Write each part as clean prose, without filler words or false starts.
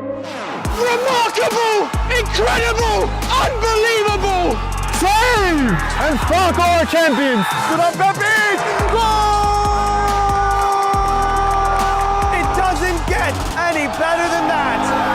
Remarkable! Incredible! Unbelievable! Save! And Falco are champions! It doesn't get any better than that!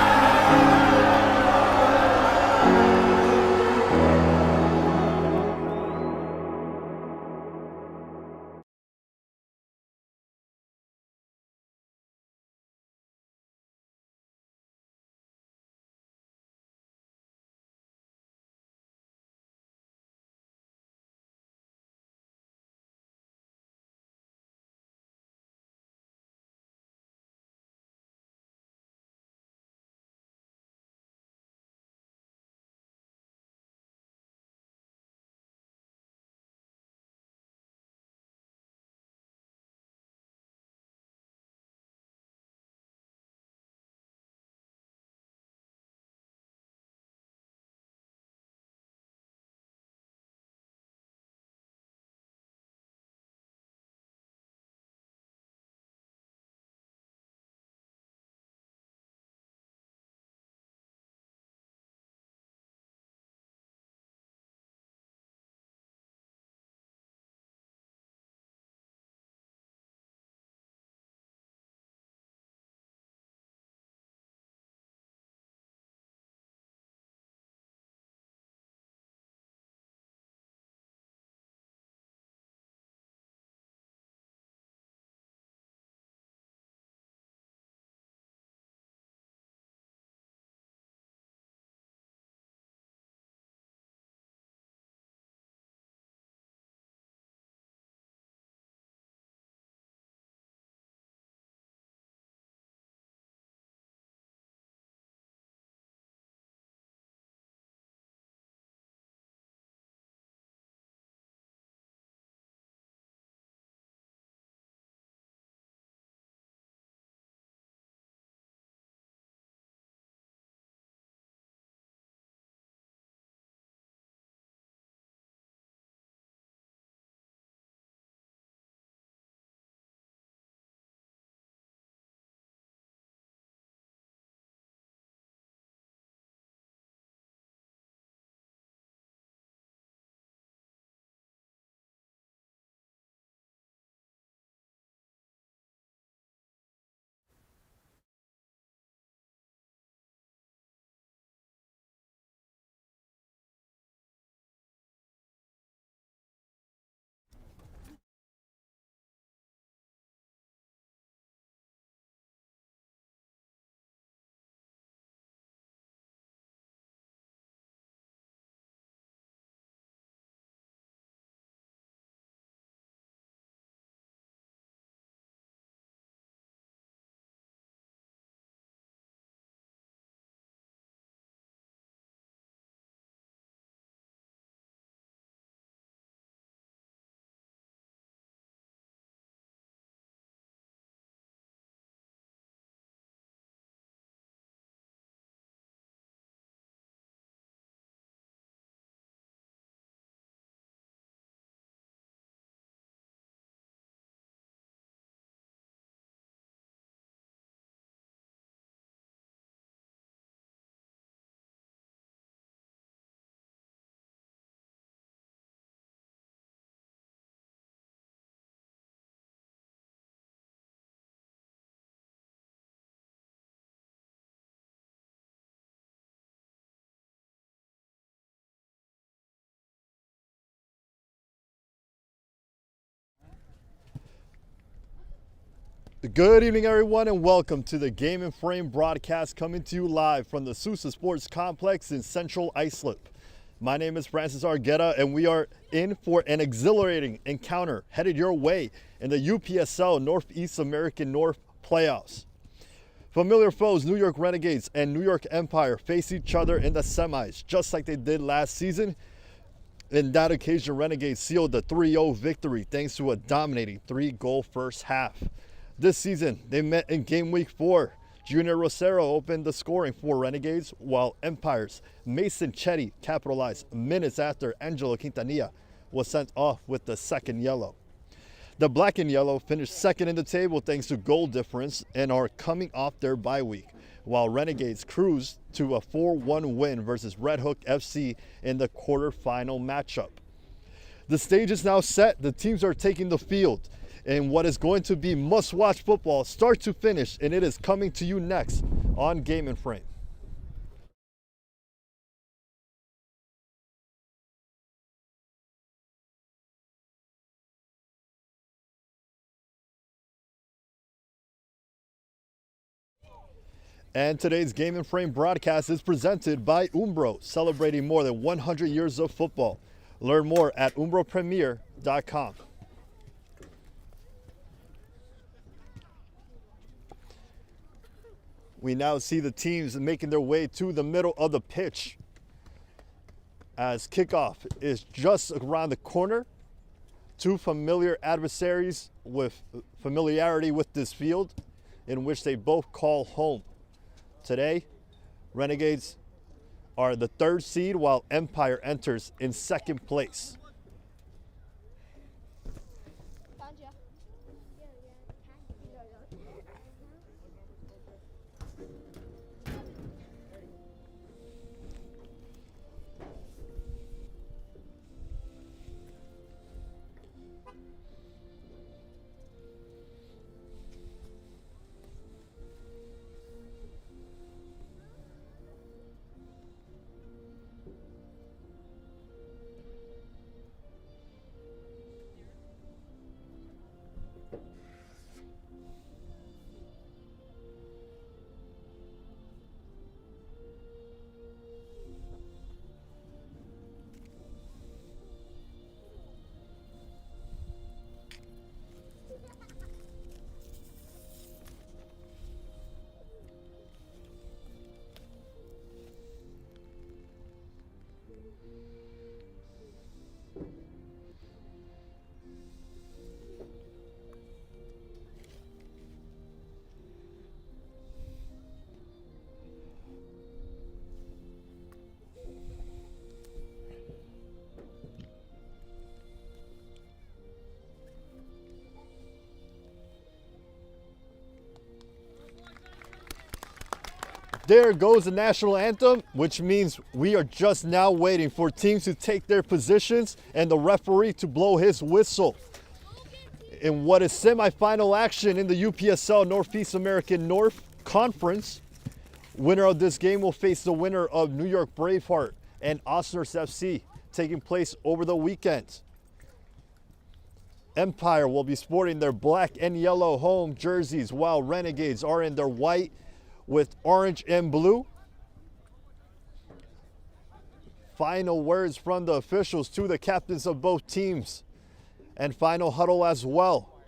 Good evening, everyone, and welcome to the Game and Frame broadcast coming to you live from the Sousa Sports Complex in Central Islip. My name is Francis Argueta, and we are in for an exhilarating encounter headed your way in the UPSL Northeast American North playoffs. Familiar foes New York Renegades and New York Empire face each other in the semis, just like they did last season. In that occasion, Renegades sealed the 3-0 victory thanks to a dominating 3-goal first half. This season, they met in game week 4. Junior Rosero opened the scoring for Renegades, while Empire's Mason Chetty capitalized minutes after Angelo Quintanilla was sent off with the second yellow. The Black and Yellow finished second in the table thanks to goal difference and are coming off their bye week. while Renegades cruised to a 4-1 win versus Red Hook FC in the quarterfinal matchup. The stage is now set. The teams are taking the field in what is going to be must-watch football start to finish, and it is coming to you next on Game and Frame. And today's Game and Frame broadcast is presented by Umbro, celebrating more than 100 years of football. Learn more at umbropremier.com. We now see the teams making their way to the middle of the pitch as kickoff is just around the corner. Two familiar adversaries with familiarity with this field in which they both call home. Today, Renegades are the 3rd seed while Empire enters in 2nd place. There goes the national anthem, which means we are just now waiting for teams to take their positions and the referee to blow his whistle. In what is semifinal action in the UPSL Northeast American North Conference, winner of this game will face the winner of New York Braveheart and Osners FC, taking place over the weekend. Empire will be sporting their black and yellow home jerseys, while Renegades are in their white with orange and blue. Final words from the officials to the captains of both teams, and final huddle as well.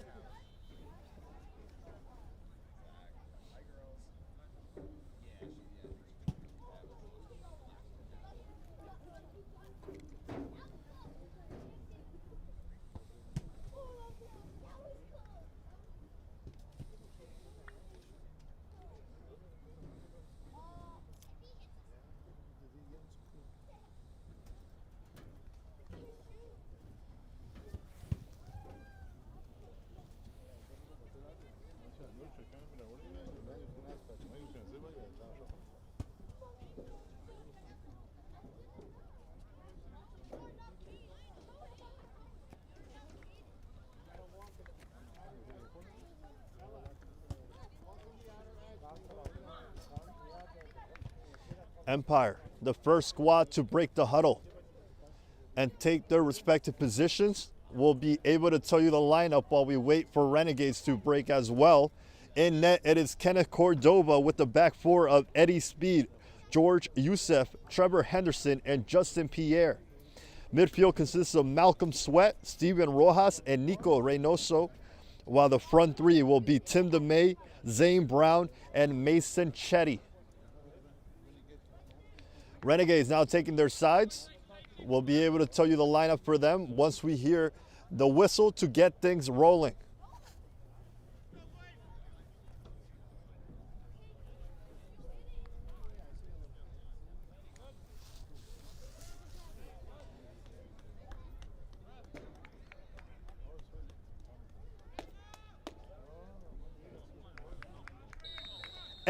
Empire, the first squad to break the huddle and take their respective positions, will be able to tell you the lineup while we wait for Renegades to break as well. In net, it is Kenneth Cordova with the back four of Eddie Speed, George Youssef, Trevor Henderson, and Justin Pierre. Midfield consists of Malcolm Sweat, Steven Rojas, and Nico Reynoso, while the front three will be Tim DeMay, Zane Brown, and Mason Chetty. Renegades now taking their sides. We'll be able to tell you the lineup for them once we hear the whistle to get things rolling.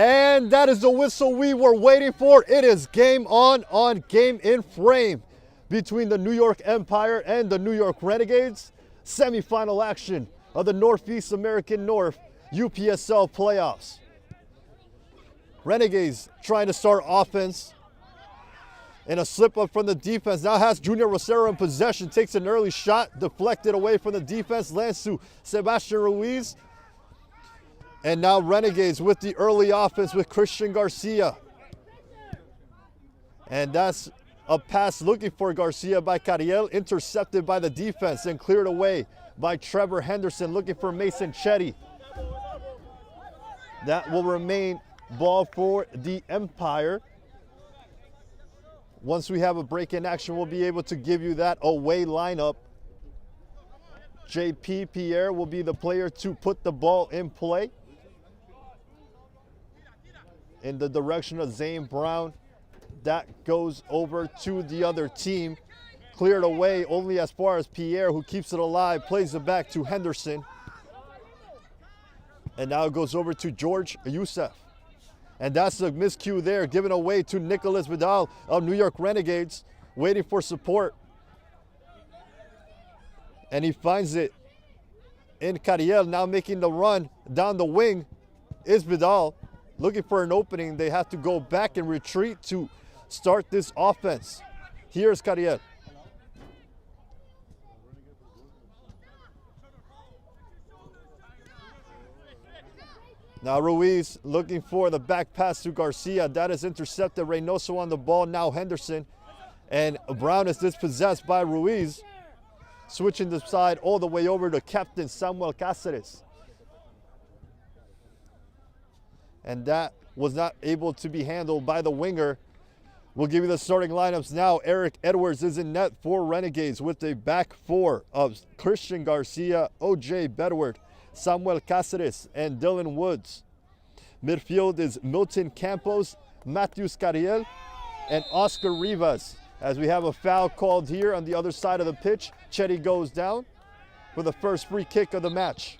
And that is the whistle we were waiting for. It is game on Game in Frame between the New York Empire and the New York Renegades. Semifinal action of the Northeast American North UPSL playoffs. Renegades trying to start offense. And a slip up from the defense. Now has Junior Rosero in possession. Takes an early shot. Deflected away from the defense. Lands to Sebastian Ruiz. And now Renegades with the early offense with Christian Garcia. And that's a pass looking for Garcia by Cariel. Intercepted by the defense and cleared away by Trevor Henderson looking for Mason Chetty. That will remain ball for the Empire. Once we have a break in action, we'll be able to give you that away lineup. JP Pierre will be the player to put the ball in play. In the direction of Zane Brown. That goes over to the other team. Cleared away only as far as Pierre, who keeps it alive, plays it back to Henderson. And now it goes over to George Youssef. And that's the miscue there, given away to Nicholas Vidal of New York Renegades, waiting for support. And he finds it in Cariel, now making the run down the wing is Vidal. Looking for an opening, they have to go back and retreat to start this offense. Here's Cariel. Now Ruiz looking for the back pass to Garcia. That is intercepted. Reynoso on the ball. Now Henderson. And Brown is dispossessed by Ruiz. Switching the side all the way over to Captain Samuel Cáceres. And that was not able to be handled by the winger. We'll give you the starting lineups now. Eric Edwards is in net for Renegades with a back four of Christian Garcia, O.J. Bedward, Samuel Cáceres, and Dylan Woods. Midfield is Milton Campos, Matthews Cariel, and Oscar Rivas. As we have a foul called here on the other side of the pitch, Chetty goes down for the first free kick of the match.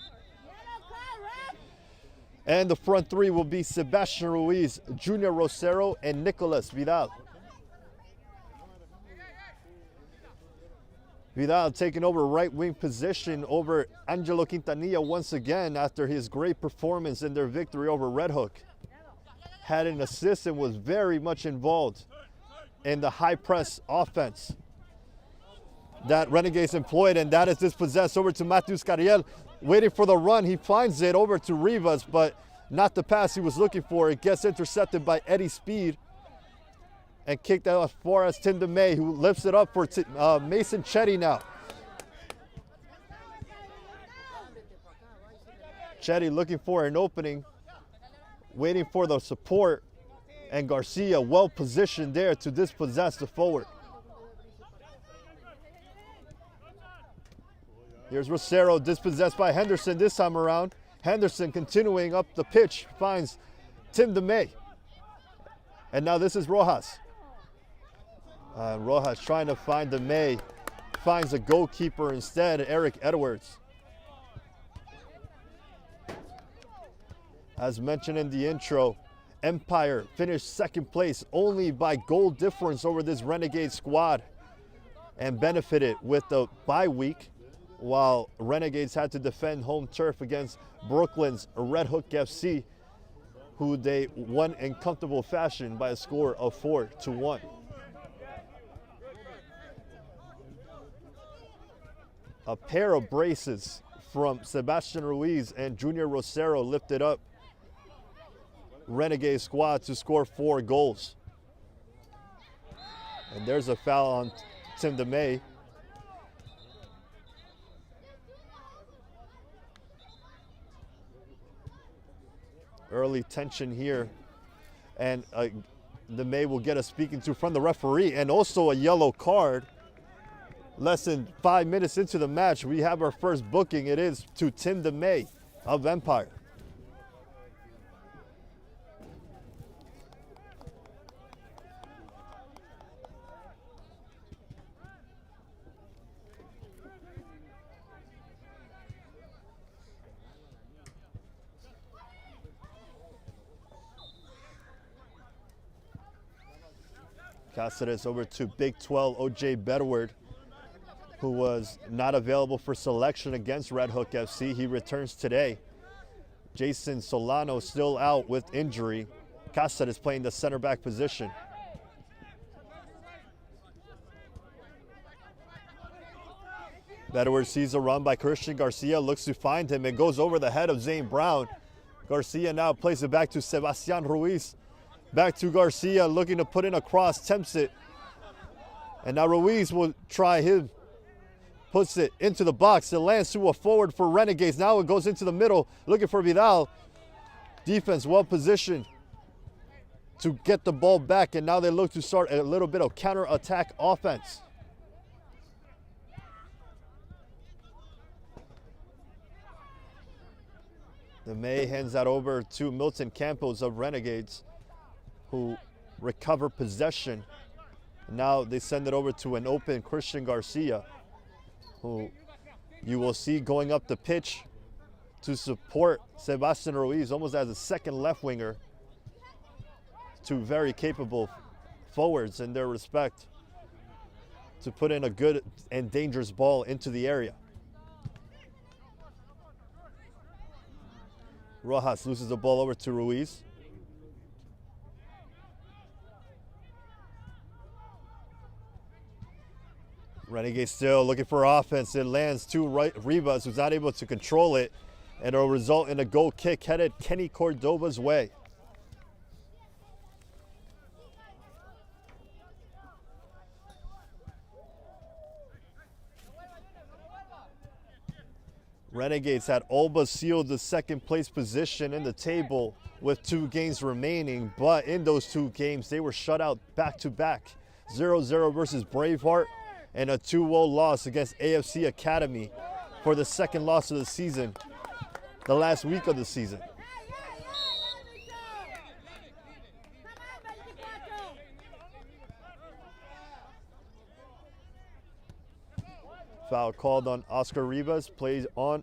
And the front three will be Sebastian Ruiz, Junior Rosero, and Nicolas Vidal. Vidal taking over right wing position over Angelo Quintanilla once again after his great performance in their victory over Red Hook. Had an assist and was very much involved in the high press offense that Renegades employed, and that is dispossessed over to Matthews Cariel. Waiting for the run, he finds it over to Rivas, but not the pass he was looking for. It gets intercepted by Eddie Speed and kicked out as far as Tim DeMay, who lifts it up for Mason Chetty now. Chetty looking for an opening, waiting for the support, and Garcia well positioned there to dispossess the forward. Here's Rosero, dispossessed by Henderson this time around. Henderson continuing up the pitch, finds Tim DeMay. And now this is Rojas. Rojas trying to find DeMay, finds a goalkeeper instead, Eric Edwards. As mentioned in the intro, Empire finished second place only by goal difference over this Renegade squad and benefited with the bye week, while Renegades had to defend home turf against Brooklyn's Red Hook FC, who they won in comfortable fashion by a score of 4-1. A pair of braces from Sebastian Ruiz and Junior Rosero lifted up Renegade squad to score 4 goals. And there's a foul on Tim DeMay. Early tension here, and DeMay will get a speaking to from the referee, and also a yellow card. Less than 5 minutes into the match, we have our first booking. It is to Tim DeMay of Empire. Cáceres over to Big 12 O.J. Bedward, who was not available for selection against Red Hook FC. He returns today. Jason Solano still out with injury. Cáceres playing the center back position. Bedward sees a run by Christian Garcia, looks to find him, and goes over the head of Zane Brown. Garcia now plays it back to Sebastian Ruiz. Back to Garcia, looking to put in a cross, tempts it. And now Ruiz will try him. Puts it into the box. It lands to a forward for Renegades. Now it goes into the middle, looking for Vidal. Defense well positioned to get the ball back, and now they look to start a little bit of counter-attack offense. The May hands that over to Milton Campos of Renegades, who recover possession. Now they send it over to an open Christian Garcia, who you will see going up the pitch to support Sebastian Ruiz, almost as a second left winger. Two very capable forwards in their respect to put in a good and dangerous ball into the area. Rojas loses the ball over to Ruiz. Renegade still looking for offense. It lands to Rivas, who's not able to control it, and it'll result in a goal kick headed Kenny Cordova's way. Renegades had Olba sealed the second place position in the table with 2 games remaining, but in those 2 games, they were shut out back-to-back. 0-0 versus Braveheart and a 2-0 loss against AFC Academy for the second loss of the season, the last week of the season. Foul called on Oscar Rivas. Plays on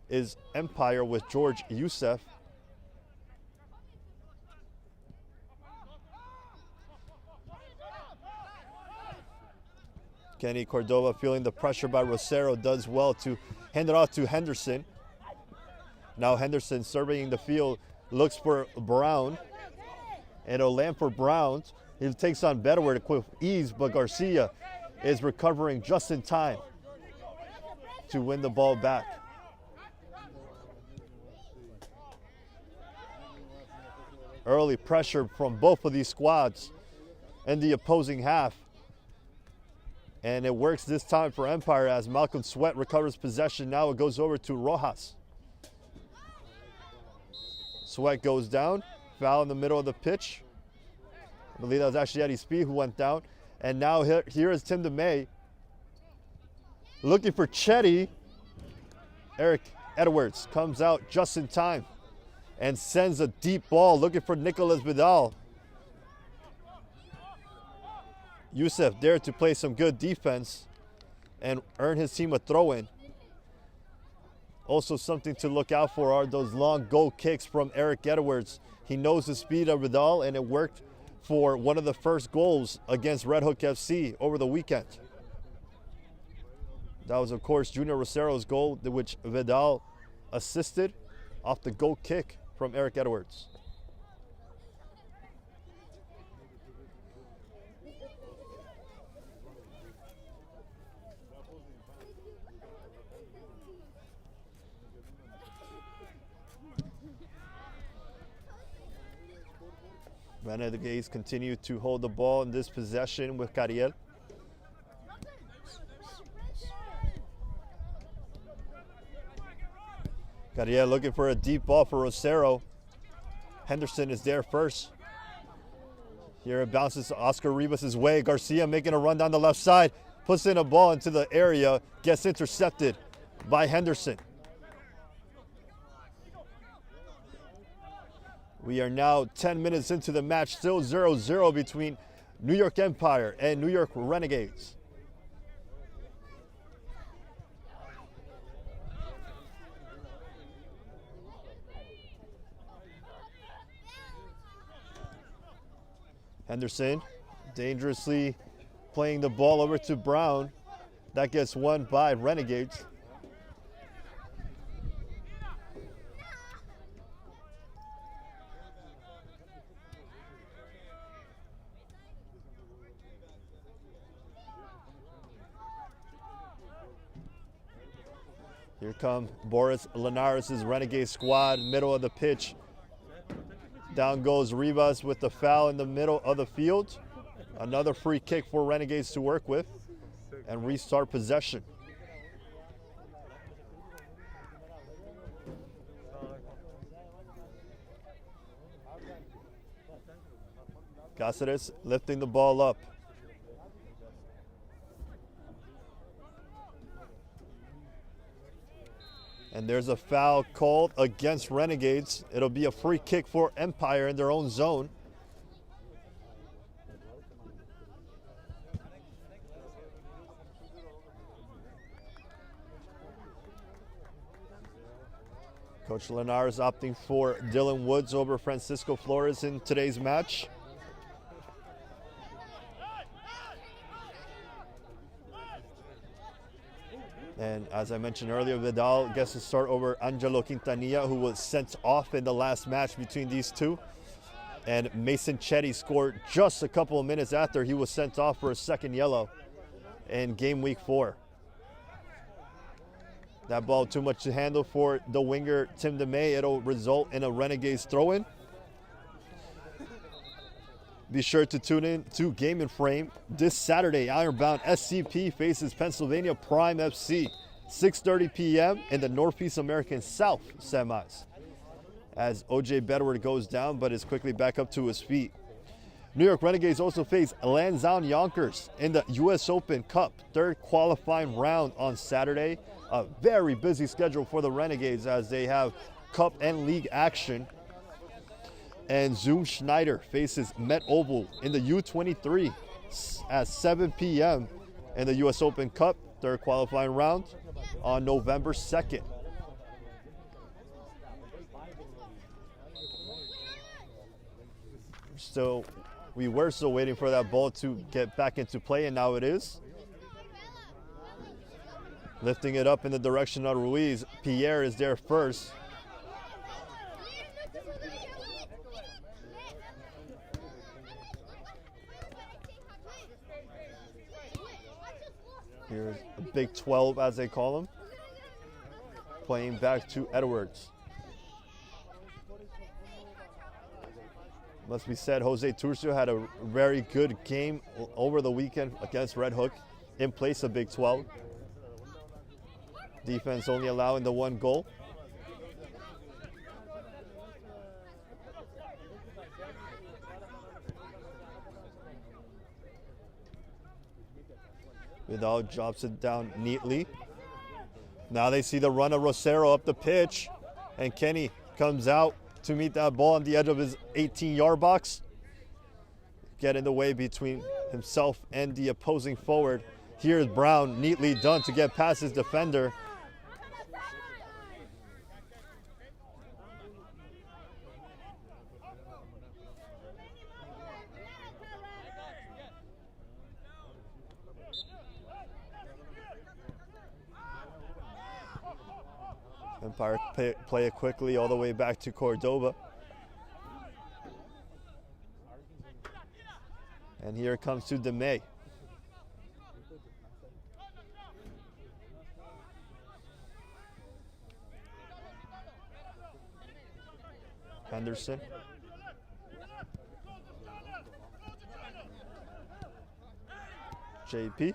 is Empire with George Youssef. Kenny Cordova, feeling the pressure by Rosero, does well to hand it off to Henderson. Now Henderson surveying the field, looks for Brown, and it'll land for Brown. He takes on Bedward with ease, but Garcia is recovering just in time to win the ball back. Early pressure from both of these squads in the opposing half. And it works this time for Empire as Malcolm Sweat recovers possession. Now it goes over to Rojas. Sweat goes down, foul in the middle of the pitch. I believe that was actually Eddie Speed who went down. And now here is Tim DeMay looking for Chetty. Eric Edwards comes out just in time and sends a deep ball looking for Nicolas Vidal. Youssef there to play some good defense and earn his team a throw-in. Also something to look out for are those long goal kicks from Eric Edwards. He knows the speed of Vidal, and it worked for one of the first goals against Red Hook FC over the weekend. That was, of course, Junior Rosero's goal, which Vidal assisted off the goal kick from Eric Edwards. Renegades continue to hold the ball in this possession with Cariel. Cariel looking for a deep ball for Rosero. Henderson is there first. Here it bounces to Oscar Rivas' way. Garcia making a run down the left side. Puts in a ball into the area. Gets intercepted by Henderson. We are now 10 minutes into the match, still 0-0 between New York Empire and New York Renegades. Henderson Dangerously playing the ball over to Brown. That gets won by Renegades. Here come Boris Linares' Renegade squad, middle of the pitch. Down goes Rivas with the foul in the middle of the field. Another free kick for Renegades to work with and restart possession. Cáceres lifting the ball up. And there's a foul called against Renegades. It'll be a free kick for Empire in their own zone. Coach Linares opting for Dylan Woods over Francisco Flores in today's match. And as I mentioned earlier, Vidal gets to start over Angelo Quintanilla, who was sent off in the last match between these two. And Mason Chetty scored just a couple of minutes after he was sent off for a second yellow in game week 4. That ball too much to handle for the winger Tim DeMay. It'll result in a Renegades throw-in. Be sure to tune in to Game and Frame. This Saturday, Ironbound SCP faces Pennsylvania Prime FC, 6:30 p.m. in the Northeast American South semis. As O.J. Bedward goes down, but is quickly back up to his feet. New York Renegades also face Lansdowne Yonkers in the U.S. Open Cup, third qualifying round on Saturday. A very busy schedule for the Renegades as they have Cup and League action. And Zoom Schneider faces Met Oval in the U23 at 7 p.m. in the U.S. Open Cup, third qualifying round on November 2nd. We were still waiting for that ball to get back into play, and now it is. Lifting it up in the direction of Ruiz. Pierre is there first. Here's a Big 12, as they call him. Playing back to Edwards. Must be said, Jose Turcio had a very good game over the weekend against Red Hook in place of Big 12. Defense only allowing the 1 goal. Vidal drops it down neatly. Now they see the run of Rosero up the pitch, and Kenny comes out to meet that ball on the edge of his 18-yard box. Get in the way between himself and the opposing forward. Here's Brown, neatly done to get past his defender. Empire play it quickly all the way back to Cordoba. And here it comes to DeMay. Henderson. JP.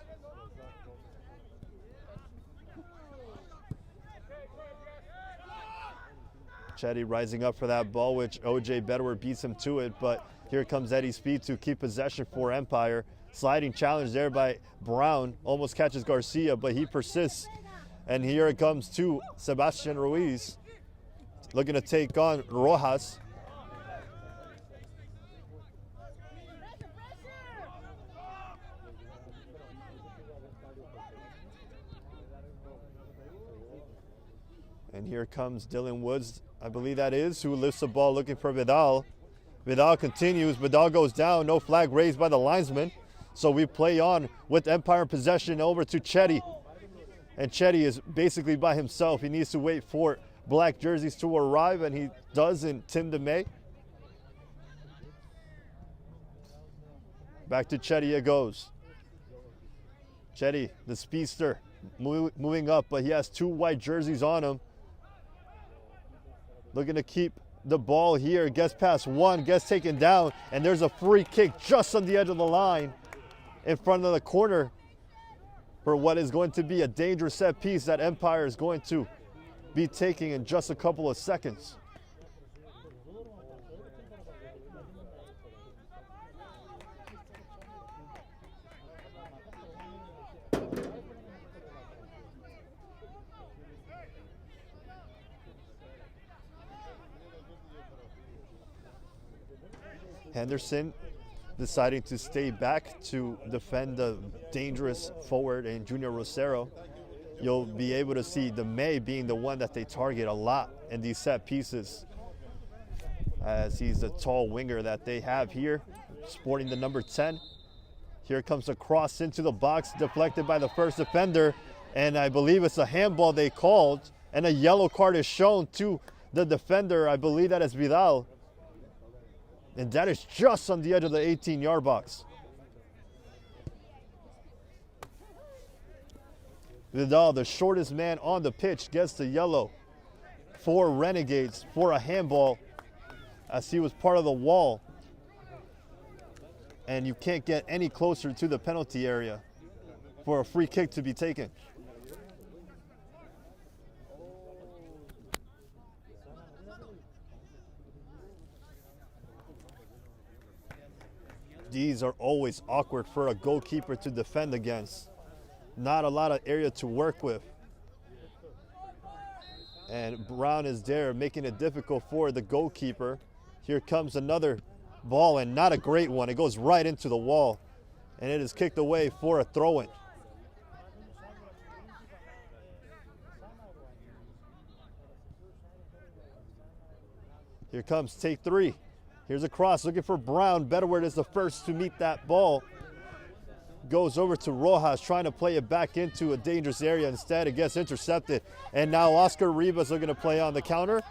Chetty rising up for that ball, which O.J. Bedward beats him to it, but here comes Eddie Speed to keep possession for Empire. Sliding challenge there by Brown, almost catches Garcia, but he persists. And here it comes to Sebastian Ruiz, looking to take on Rojas. And here comes Dylan Woods, I believe that is, who lifts the ball looking for Vidal. Vidal continues. Vidal goes down. No flag raised by the linesman. So we play on with Empire in possession over to Chetty. And Chetty is basically by himself. He needs to wait for black jerseys to arrive, and he does in Tim DeMay. Back to Chetty it goes. Chetty, the speedster, moving up, but he has 2 white jerseys on him. Looking to keep the ball here. Gets past one, gets taken down, and there's a free kick just on the edge of the line in front of the corner for what is going to be a dangerous set piece that Empire is going to be taking in just a couple of seconds. Henderson deciding to stay back to defend the dangerous forward in Junior Rosero. You'll be able to see DeMay being the one that they target a lot in these set pieces, as he's the tall winger that they have here, sporting the number 10. Here comes a cross into the box, deflected by the first defender, and I believe it's a handball they called, and a yellow card is shown to the defender. I believe that is Vidal. And that is just on the edge of the 18-yard box. Vidal, the shortest man on the pitch, gets the yellow for Renegades for a handball, as he was part of the wall. And you can't get any closer to the penalty area for a free kick to be taken. These are always awkward for a goalkeeper to defend against. Not a lot of area to work with. And Brown is there, making it difficult for the goalkeeper. Here comes another ball, and not a great one. It goes right into the wall, and it is kicked away for a throw-in. Here comes take 3. Here's a cross looking for Brown. Betterward is the first to meet that ball. Goes over to Rojas, trying to play it back into a dangerous area. Instead, it gets intercepted. And now Oscar Rivas looking to play on the counter.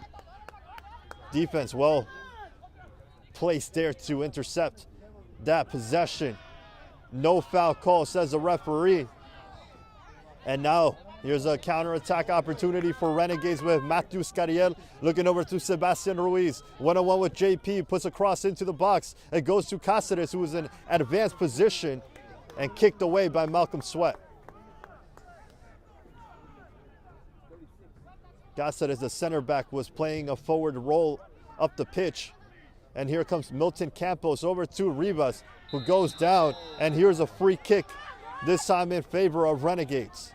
Defense well placed there to intercept that possession. No foul call, says the referee. And now here's a counterattack opportunity for Renegades with Matthew Scariel looking over to Sebastian Ruiz. One-on-one with JP, puts a cross into the box. It goes to Cáceres, who is in advanced position, and kicked away by Malcolm Sweat. Cáceres, the center back, was playing a forward role up the pitch. And here comes Milton Campos over to Rivas, who goes down. And here's a free kick, this time in favor of Renegades.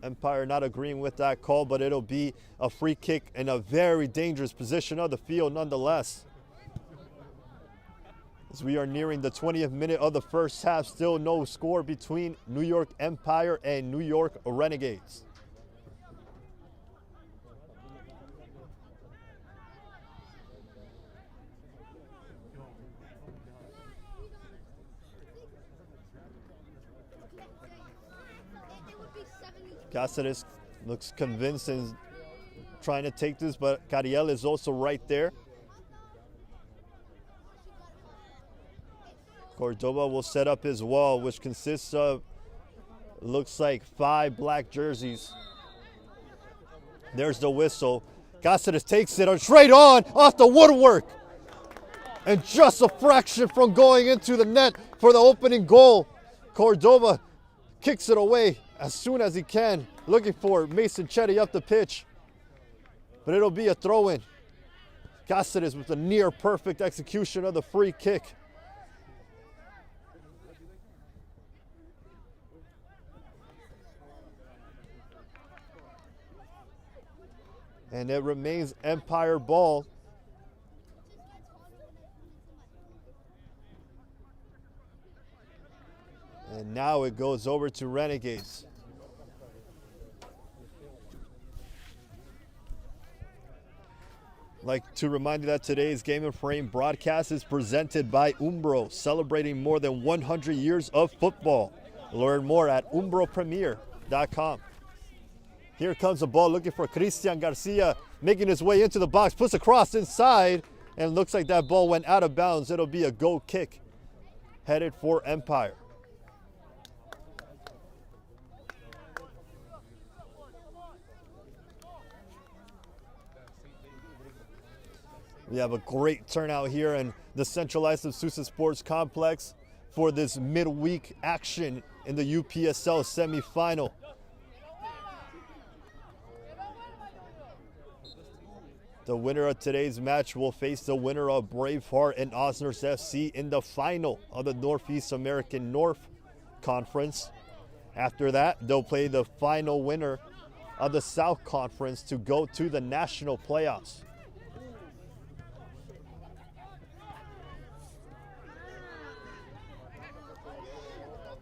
Empire not agreeing with that call, but it'll be a free kick in a very dangerous position of the field nonetheless. As we are nearing the 20th minute of the first half, still no score between New York Empire and New York Renegades. Cáceres looks convinced and trying to take this, but Cariel is also right there. Cordoba will set up his wall, which consists of, looks like 5 black jerseys. There's the whistle. Cáceres takes it straight on, off the woodwork. And just a fraction from going into the net for the opening goal. Cordoba kicks it away as soon as he can, looking for Mason Chetty up the pitch. But it'll be a throw-in. Cáceres with a near perfect execution of the free kick. And it remains Empire ball. And now it goes over to Renegades. Like to remind you that today's Game and Frame broadcast is presented by Umbro, celebrating more than 100 years of football. Learn more at umbropremier.com. Here comes the ball looking for Christian Garcia, making his way into the box, puts a cross inside, and looks like that ball went out of bounds. It'll be a goal kick headed for Empire. We have a great turnout here in the Central Islip Sousa Sports Complex for this midweek action in the UPSL semifinal. The winner of today's match will face the winner of Braveheart and Osners FC in the final of the Northeast American North Conference. After that, they'll play the final winner of the South Conference to go to the national playoffs.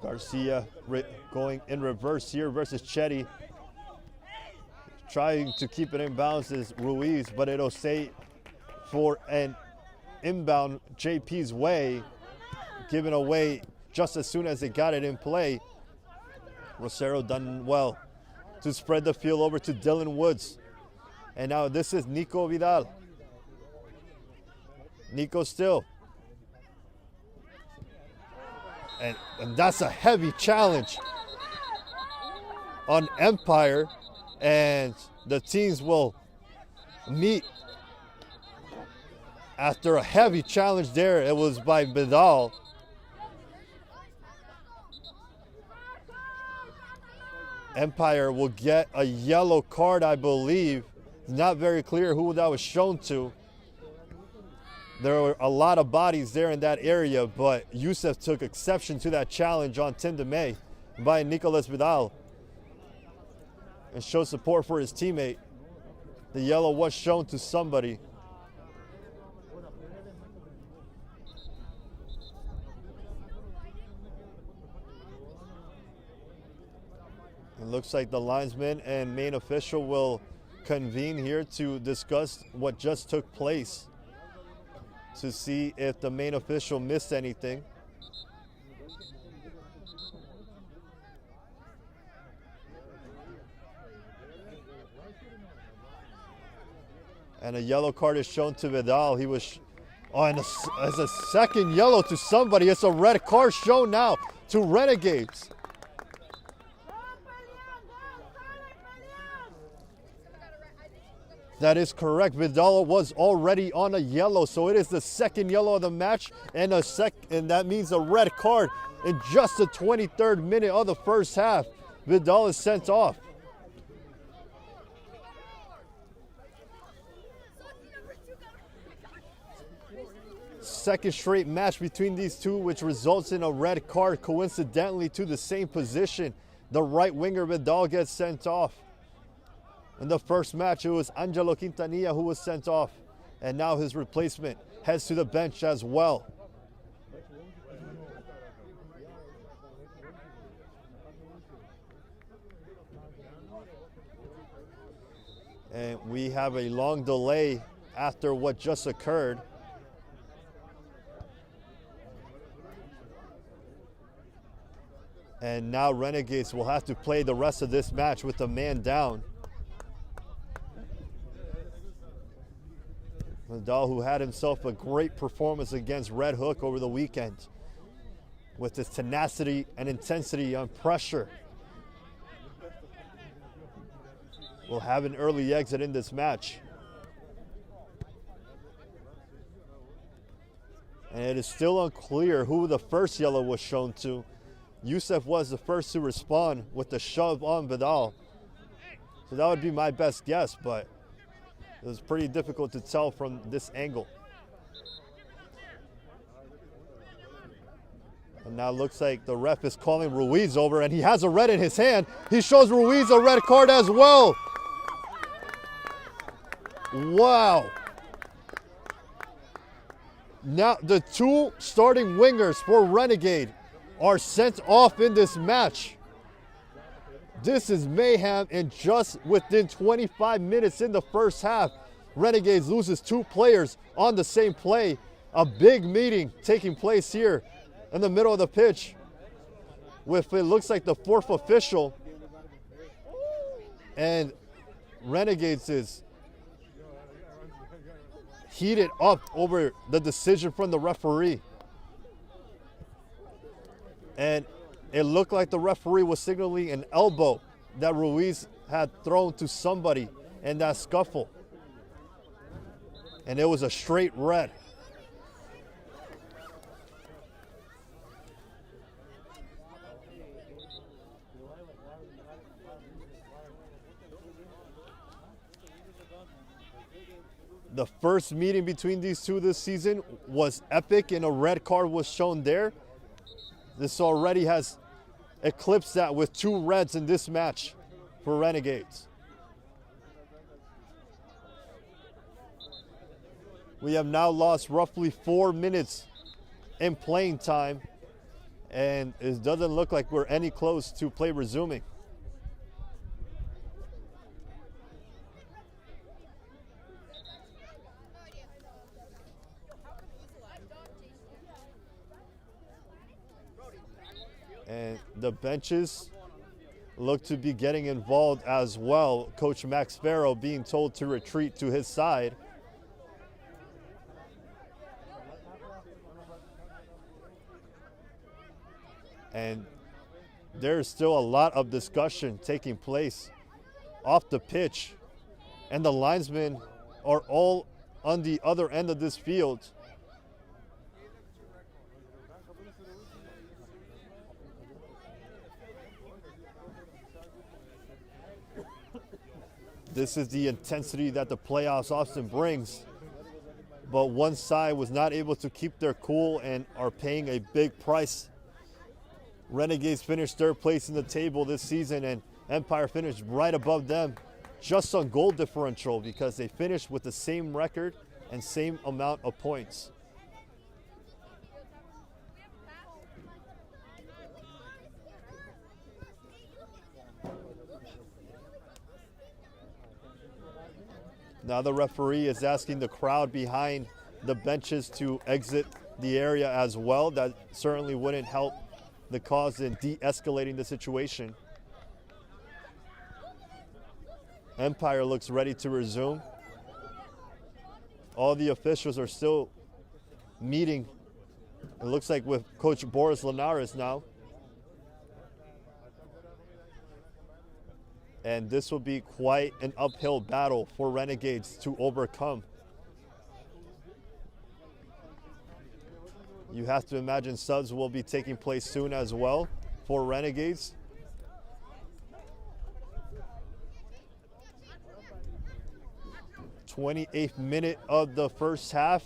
Garcia going in reverse here versus Chetty. Trying to keep it in bounds is Ruiz, but it'll stay for an inbound JP's way, given away just as soon as they got it in play. Rosero done well to spread the field over to Dylan Woods. And now this is Nico Vidal. Nico still. And that's a heavy challenge on Empire, and the teams will meet after a heavy challenge there. It was by Vidal. Empire will get a yellow card, I believe. It's not very clear who that was shown to. There were a lot of bodies there in that area, but Youssef took exception to that challenge on Tim DeMay by Nicolas Vidal and showed support for his teammate. The yellow was shown to somebody. It looks like the linesman and main official will convene here to discuss what just took place, to see if the main official missed anything. And a yellow card is shown to Vidal. He was, and as a second yellow to somebody. It's a red card shown now to Renegades. That is correct. Vidal was already on a yellow, so it is the second yellow of the match, and that means a red card in just the 23rd minute of the first half. Vidal is sent off. Second straight match between these two, which results in a red card, coincidentally to the same position. The right winger Vidal gets sent off. In the first match, it was Angelo Quintanilla who was sent off, and now his replacement heads to the bench as well. And we have a long delay after what just occurred. And now Renegades will have to play the rest of this match with a man down. Vidal, who had himself a great performance against Red Hook over the weekend, with his tenacity and intensity on pressure, will have an early exit in this match. And it is still unclear who the first yellow was shown to. Youssef was the first to respond with the shove on Vidal. So that would be my best guess, but it was pretty difficult to tell from this angle. And now it looks like the ref is calling Ruiz over, and he has a red in his hand. He shows Ruiz a red card as well. Wow. Now the two starting wingers for Renegade are sent off in this match. This is mayhem, and just within 25 minutes in the first half, Renegades loses 2 players on the same play. A big meeting taking place here in the middle of the pitch with, it looks like, the 4th official. And Renegades is heated up over the decision from the referee. And it looked like the referee was signaling an elbow that Ruiz had thrown to somebody in that scuffle. And it was a straight red. The first meeting between these two this season was epic, and a red card was shown there. This already has eclipsed that with 2 reds in this match for Renegades. We have now lost roughly 4 minutes in playing time, and it doesn't look like we're any close to play resuming. And the benches look to be getting involved as well. Coach Max Farrow being told to retreat to his side. And there's still a lot of discussion taking place off the pitch. And the linesmen are all on the other end of this field. This is the intensity that the playoffs often brings. But one side was not able to keep their cool and are paying a big price. Renegades finished 3rd place in the table this season, and Empire finished right above them just on goal differential because they finished with the same record and same amount of points. Now the referee is asking the crowd behind the benches to exit the area as well. That certainly wouldn't help the cause in de-escalating the situation. Empire looks ready to resume. All the officials are still meeting. It looks like with Coach Boris Linares now. And this will be quite an uphill battle for Renegades to overcome. You have to imagine subs will be taking place soon as well for Renegades. '28th minute of the first half.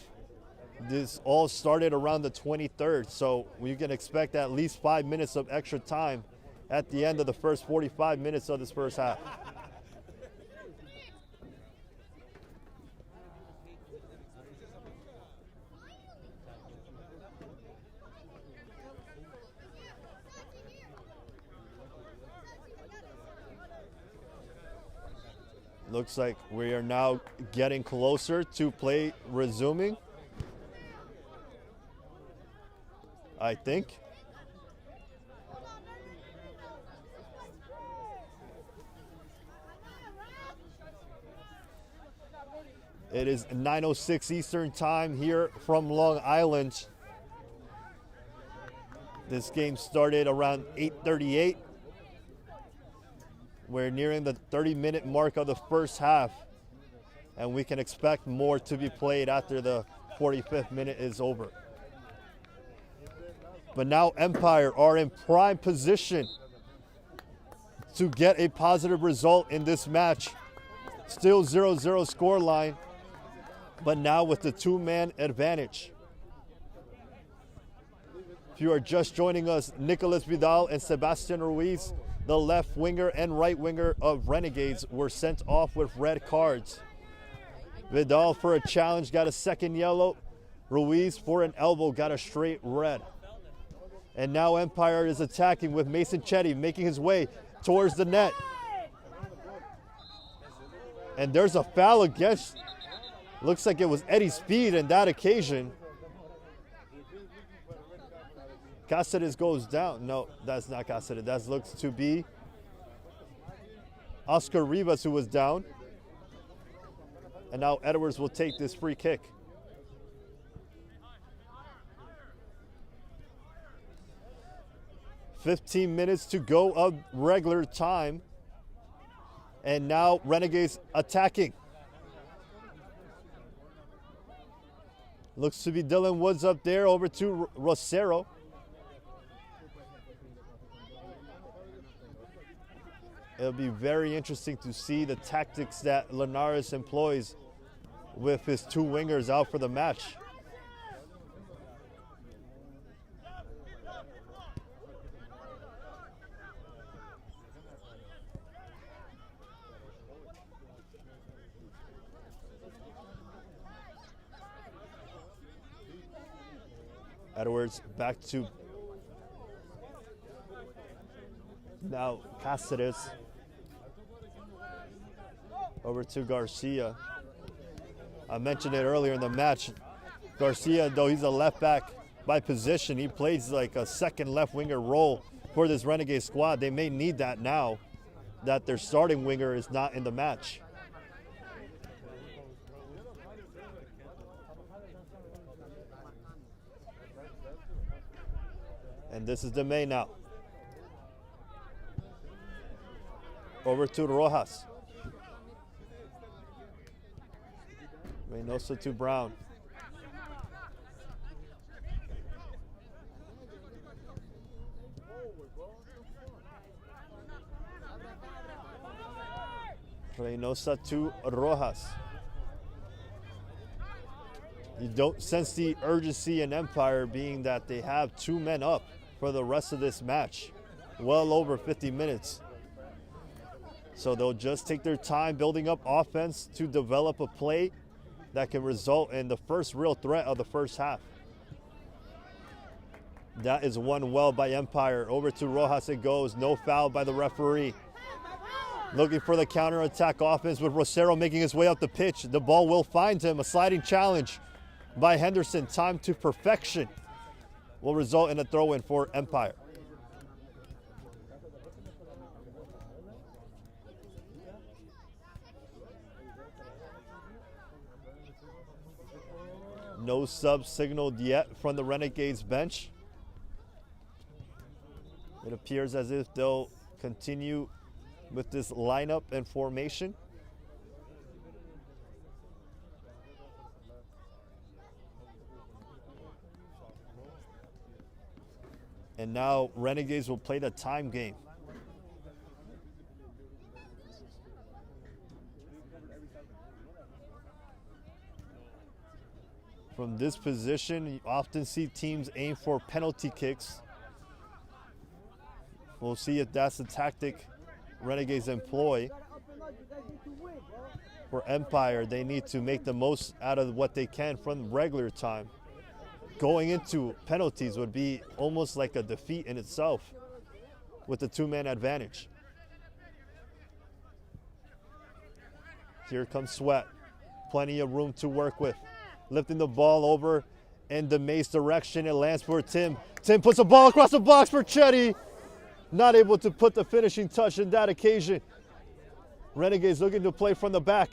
This all started around the 23rd, so we can expect at least 5 minutes of extra time at the end of the first 45 minutes of this first half. Looks like we are now getting closer to play resuming, I think. It is 9:06 Eastern time here from Long Island. This game started around 8:38. We're nearing the 30-minute mark of the first half, and we can expect more to be played after the 45th minute is over. But now Empire are in prime position to get a positive result in this match. Still 0-0 scoreline, but now with the 2-man advantage. If you are just joining us, Nicolas Vidal and Sebastian Ruiz, the left winger and right winger of Renegades, were sent off with red cards. Vidal for a challenge got a second yellow. Ruiz for an elbow got a straight red. And now Empire is attacking with Mason Chetty making his way towards the net. And there's a foul against Looks like it was Eddie Speed in that occasion. Cáceres goes down. No, that's not Cáceres. That looks to be Oscar Rivas, who was down. And now Edwards will take this free kick. "15 minutes to go of regular time. And now Renegades attacking. Looks to be Dylan Woods up there, over to Rosero. It'll be very interesting to see the tactics that Linares employs with his two wingers out for the match. Edwards back to now Cáceres. Over to Garcia. I mentioned it earlier in the match. Garcia, though he's a left back by position, he plays like a second left winger role for this Renegade squad. They may need that now that their starting winger is not in the match. And this is the main now. Over to Rojas. Reynoso to Brown. Reynoso to Rojas. You don't sense the urgency in Empire, being that they have two men up for the rest of this match. Well over 50 minutes. So they'll just take their time building up offense to develop a play that can result in the first real threat of the first half. That is won well by Empire. Over to Rojas it goes. No foul by the referee. Looking for the counter-attack offense with Rosero making his way up the pitch. The ball will find him. A sliding challenge by Henderson. Time to perfection will result in a throw-in for Empire. No sub signaled yet from the Renegades bench. It appears as if they'll continue with this lineup and formation. And now Renegades will play the time game. From this position, you often see teams aim for penalty kicks. We'll see if that's the tactic Renegades employ. For Empire, they need to make the most out of what they can from regular time. Going into penalties would be almost like a defeat in itself with the two-man advantage. Here comes Sweat. Plenty of room to work with. Lifting the ball over in the Mace direction. It lands for Tim. Tim puts the ball across the box for Chetty. Not able to put the finishing touch in that occasion. Renegades looking to play from the back.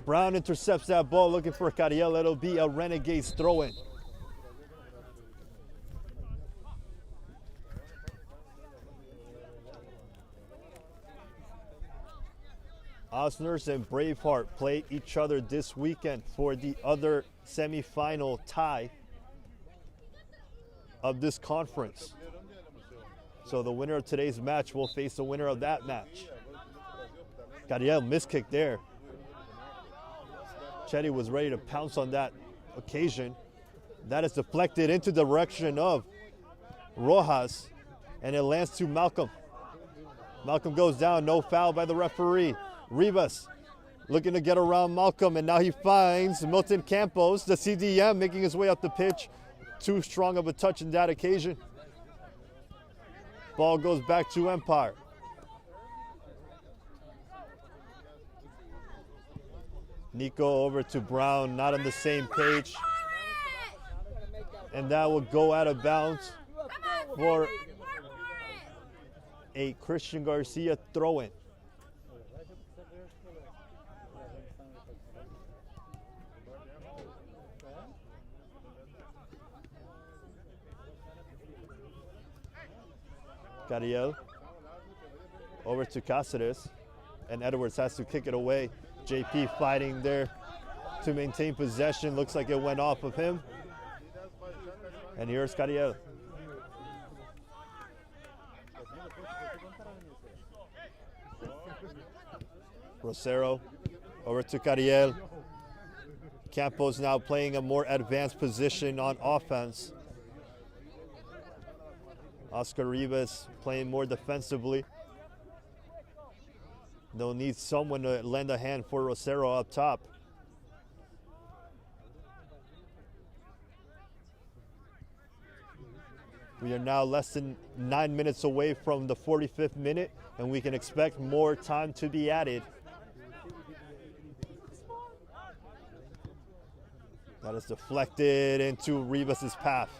Brown intercepts that ball, looking for Cariel. It'll be a Renegades throw-in. Osners and Braveheart play each other this weekend for the other semifinal tie of this conference. So the winner of today's match will face the winner of that match. Cariel miskick there. Chetty was ready to pounce on that occasion. That is deflected into the direction of Rojas, and it lands to Malcolm. Malcolm goes down, no foul by the referee. Rivas looking to get around Malcolm, and now he finds Milton Campos, the CDM, making his way up the pitch. Too strong of a touch in that occasion. Ball goes back to Empire. Nico over to Brown, not on the same page. And that will go out of bounds for a Christian Garcia throw-in. Cariel over to Cáceres, and Edwards has to kick it away. JP fighting there to maintain possession. Looks like it went off of him. And here's Cariel. Rosero over to Cariel. Campos now playing a more advanced position on offense. Oscar Rivas playing more defensively. They'll need someone to lend a hand for Rosero up top. We are now less than 9 minutes away from the 45th minute, and we can expect more time to be added. That is deflected into Rivas' path.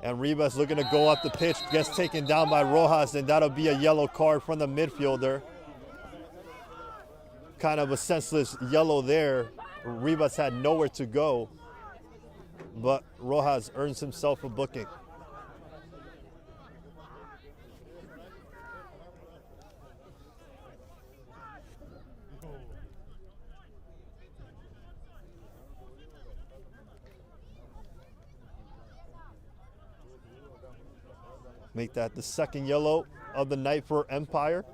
And Rivas looking to go up the pitch, gets taken down by Rojas, and that'll be a yellow card from the midfielder. Kind of a senseless yellow there. Rivas had nowhere to go, but Rojas earns himself a booking. Make that the second yellow of the night for Empire.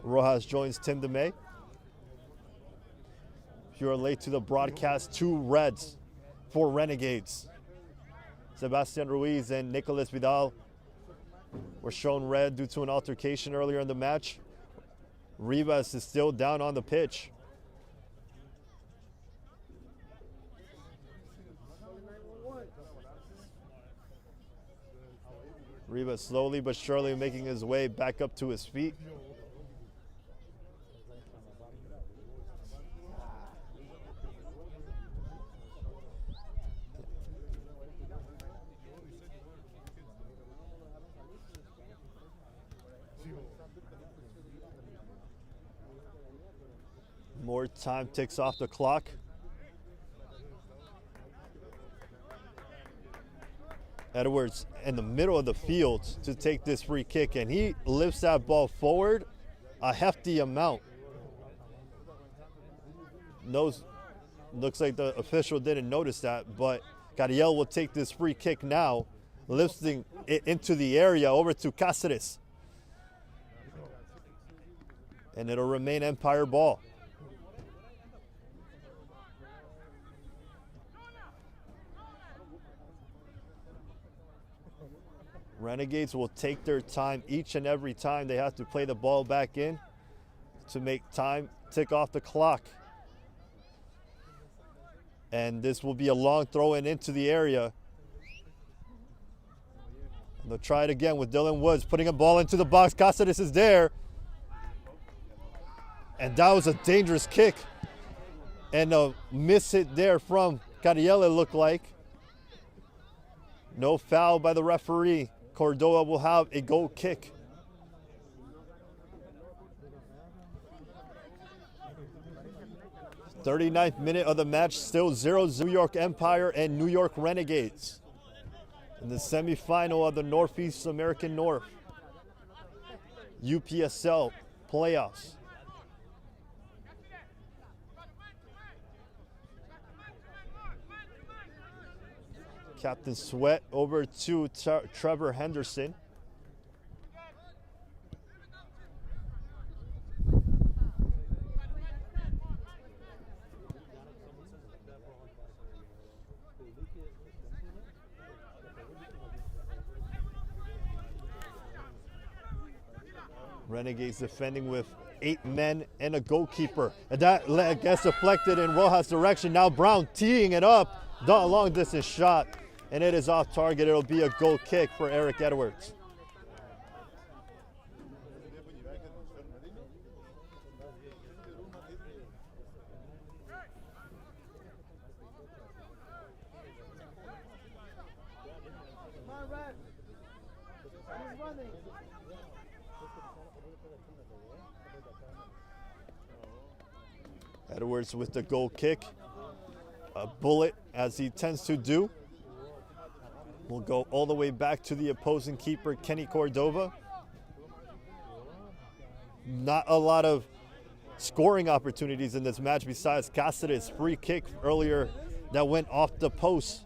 Rojas joins Tim DeMay. If you're late to the broadcast, 2 reds for Renegades. Sebastian Ruiz and Nicolas Vidal were shown red due to an altercation earlier in the match. Rivas is still down on the pitch. Rivas slowly but surely making his way back up to his feet. More time ticks off the clock. Edwards in the middle of the field to take this free kick, and he lifts that ball forward a hefty amount. Looks like the official didn't notice that, but Cariel will take this free kick now, lifting it into the area over to Cáceres. And it'll remain Empire ball. Renegades will take their time each and every time they have to play the ball back in to make time tick off the clock. And this will be a long throw in into the area. And they'll try it again with Dylan Woods putting a ball into the box. Cáceres is there. And that was a dangerous kick. And a miss hit there from Cariel, it looked like. No foul by the referee. Cordova will have a goal kick. "39th minute of the match, still 0-0 New York Empire and New York Renegades in the semifinal of the Northeast American North UPSL playoffs. Captain Sweat over to Trevor Henderson. Renegades defending with 8 men and a goalkeeper. And that gets deflected in Rojas' direction. Now Brown teeing it up. A long distance shot. And it is off target. It'll be a goal kick for Eric Edwards. Edwards with the goal kick. A bullet, as he tends to do. Will go all the way back to the opposing keeper, Kenny Cordova. Not a lot of scoring opportunities in this match besides Cáceres' free kick earlier that went off the post.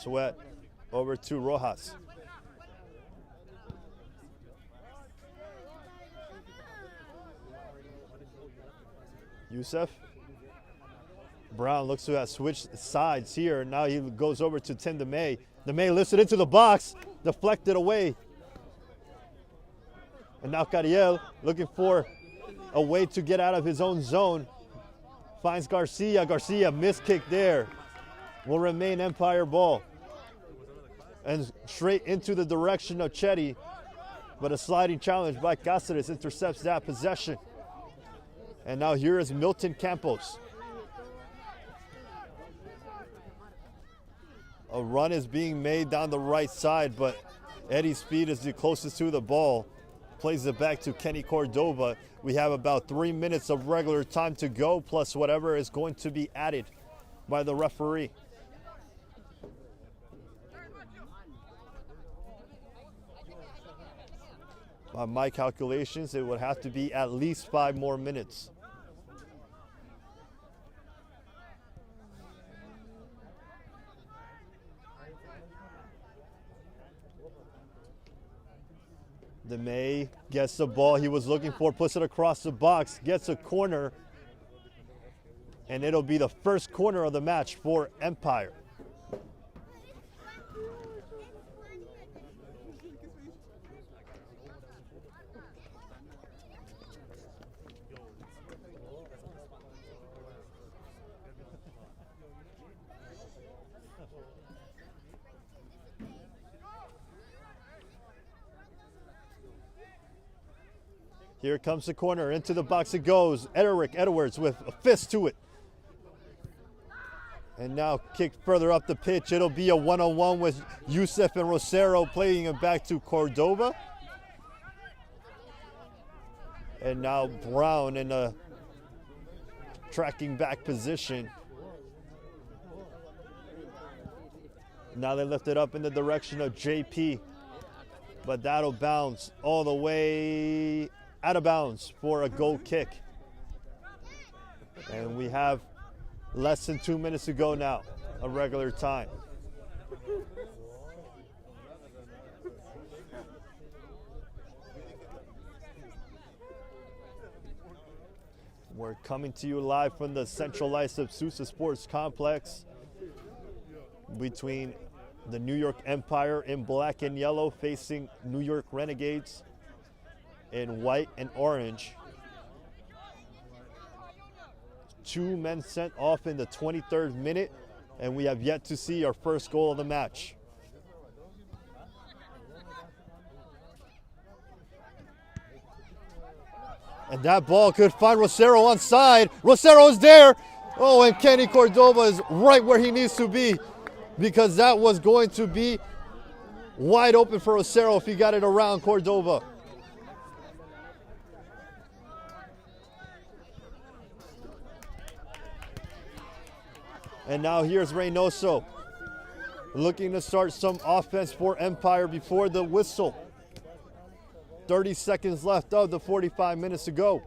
Sweat over to Rojas. Youssef. Brown looks to have switched sides here. Now he goes over to Tim DeMay. DeMay lifts it into the box, deflected away. And now Cariel looking for a way to get out of his own zone. Finds Garcia. Garcia, missed kick there. Will remain Empire ball. And straight into the direction of Chetty. But a sliding challenge by Cáceres intercepts that possession. And now here is Milton Campos. A run is being made down the right side, but Eddie Speed is the closest to the ball. Plays it back to Kenny Cordova. We have about 3 minutes of regular time to go, plus whatever is going to be added by the referee. By my calculations, it would have to be at least 5 more minutes. DeMay gets the ball he was looking for, puts it across the box, gets a corner, and it'll be the first corner of the match for Empire. Here comes the corner, into the box it goes. Eric Edwards with a fist to it. And now kicked further up the pitch. It'll be a one-on-one with Youssef and Rosero, playing it back to Cordova. And now Brown in a tracking back position. Now they lift it up in the direction of JP. But that'll bounce all the way out of bounds for a goal kick. And we have less than 2 minutes to go now, a regular time. We're coming to you live from the Central Islip Sousa Sports Complex between the New York Empire in black and yellow facing New York Renegades in white and orange. 2 men sent off in the 23rd minute, and we have yet to see our first goal of the match. And that ball could find Rosero onside. Rosero's there. Oh, and Kenny Cordova is right where he needs to be, because that was going to be wide open for Rosero if he got it around Cordova. And now here's Reynoso looking to start some offense for Empire before the whistle. 30 seconds left of the 45 minutes to go.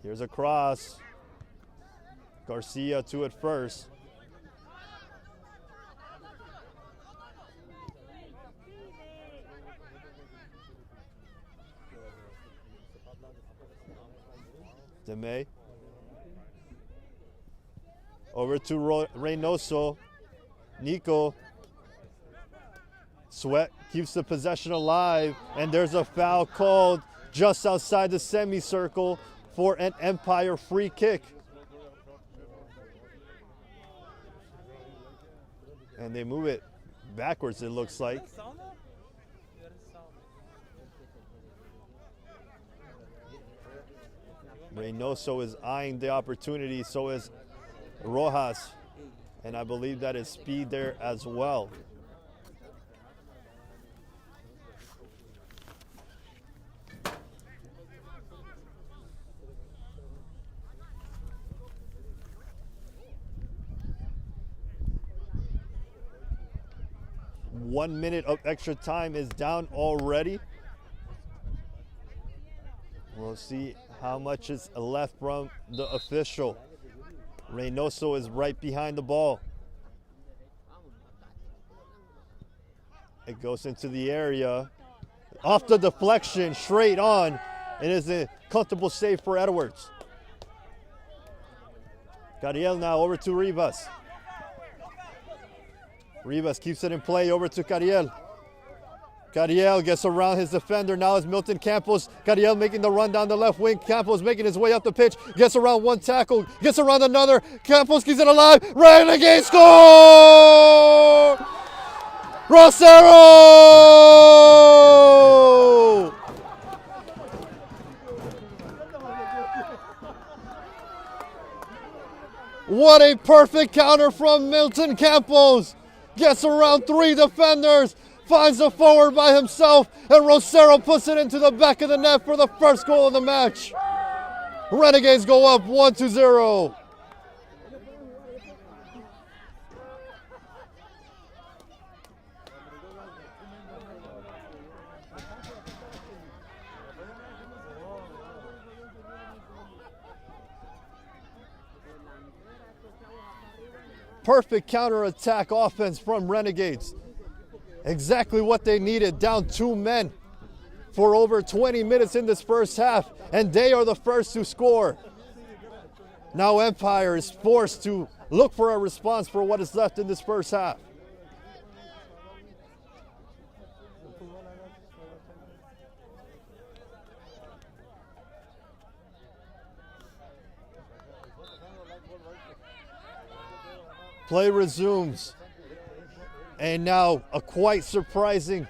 Here's a cross. Garcia to it first. DeMay. Over to Reynoso. Nico. Sweat keeps the possession alive, and there's a foul called just outside the semicircle for an Empire free kick. And they move it backwards, it looks like. Reynoso is eyeing the opportunity, so is Rojas. And I believe that is speed there as well. One minute of extra time is down already. We'll see how much is left from the official. Reynoso is right behind the ball. It goes into the area. Off the deflection, straight on. It is a comfortable save for Edwards. Cariel now over to Rivas. Rivas keeps it in play over to Cariel. Cariel gets around his defender. Now it's Milton Campos. Cariel making the run down the left wing. Campos making his way up the pitch. Gets around one tackle. Gets around another. Campos keeps it alive. Renegades score! Rosero! What a perfect counter from Milton Campos. Gets around three defenders. Finds the forward by himself, and Rosero puts it into the back of the net for the first goal of the match. Renegades go up 1-0. Perfect counterattack offense from Renegades. Exactly what they needed, down 2 men for over 20 minutes in this first half, and they are the first to score. Now Empire is forced to look for a response for what is left in this first half. Play resumes. And now a quite surprising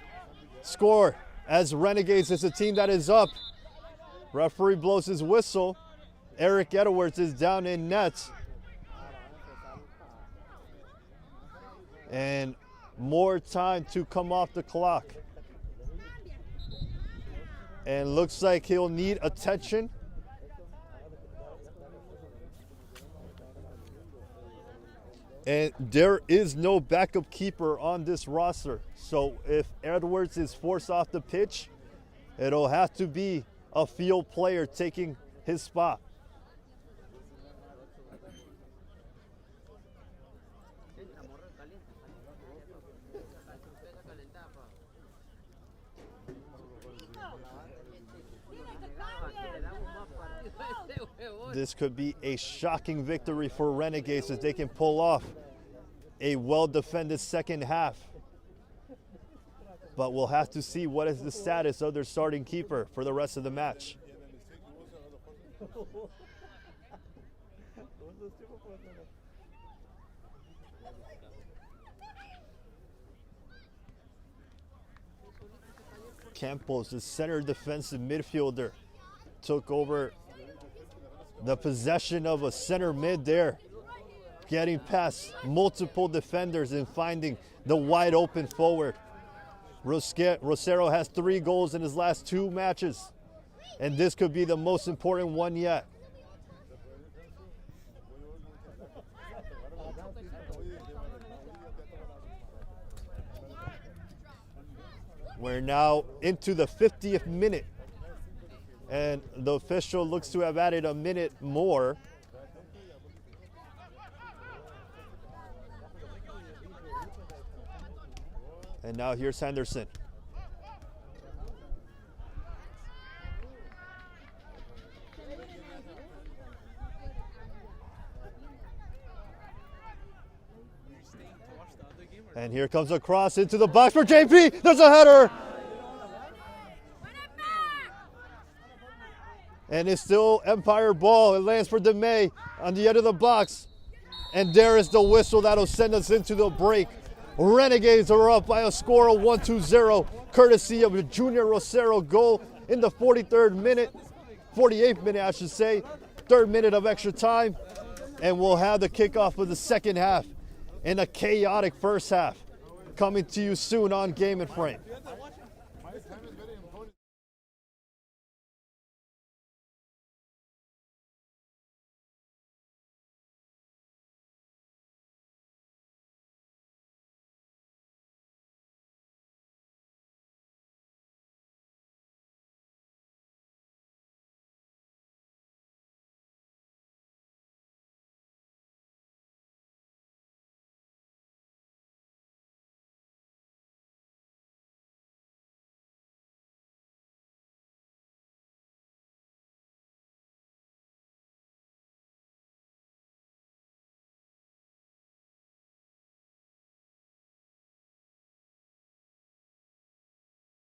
score as Renegades is a team that is up. Referee blows his whistle. Eric Edwards is down in net. And more time to come off the clock. And looks like he'll need attention. And there is no backup keeper on this roster. So if Edwards is forced off the pitch, it'll have to be a field player taking his spot. This could be a shocking victory for Renegades if they can pull off a well-defended second half. But we'll have to see what is the status of their starting keeper for the rest of the match. Campos, the center defensive midfielder, took over the possession of a center mid there, getting past multiple defenders and finding the wide open forward. Rosero has 3 goals in his last 2 matches, and this could be the most important one yet. We're now into the 50th minute, and the official looks to have added a minute more. And now here's Henderson. And here comes a cross into the box for JP. There's a header. And it's still Empire ball. It lands for DeMay on the end of the box. And there is the whistle that'll send us into the break. Renegades are up by a score of 1-0, courtesy of a Junior Rosero goal in the 48th minute, I should say, 3rd minute of extra time. And we'll have the kickoff of the second half in a chaotic first half. Coming to you soon on Game and Frame.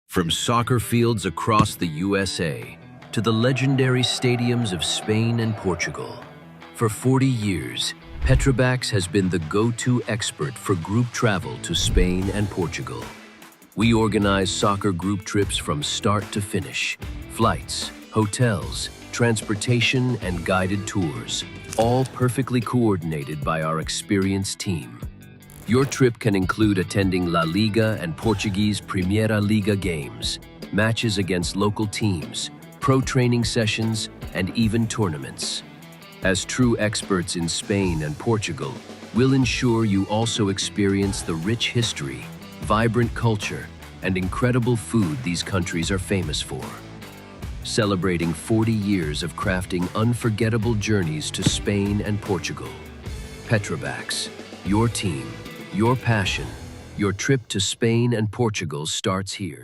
From soccer fields across the USA to the legendary stadiums of Spain and Portugal, for 40 years, Petrobax has been the go-to expert for group travel to Spain and Portugal. We organize soccer group trips from start to finish, flights, hotels, transportation, and guided tours, all perfectly coordinated by our experienced team. Your trip can include attending La Liga and Portuguese Primeira Liga games, matches against local teams, pro training sessions, and even tournaments. As true experts in Spain and Portugal, we'll ensure you also experience the rich history, vibrant culture, and incredible food these countries are famous for. Celebrating 40 years of crafting unforgettable journeys to Spain and Portugal. Petrobax, your team, your passion, your trip to Spain and Portugal starts here.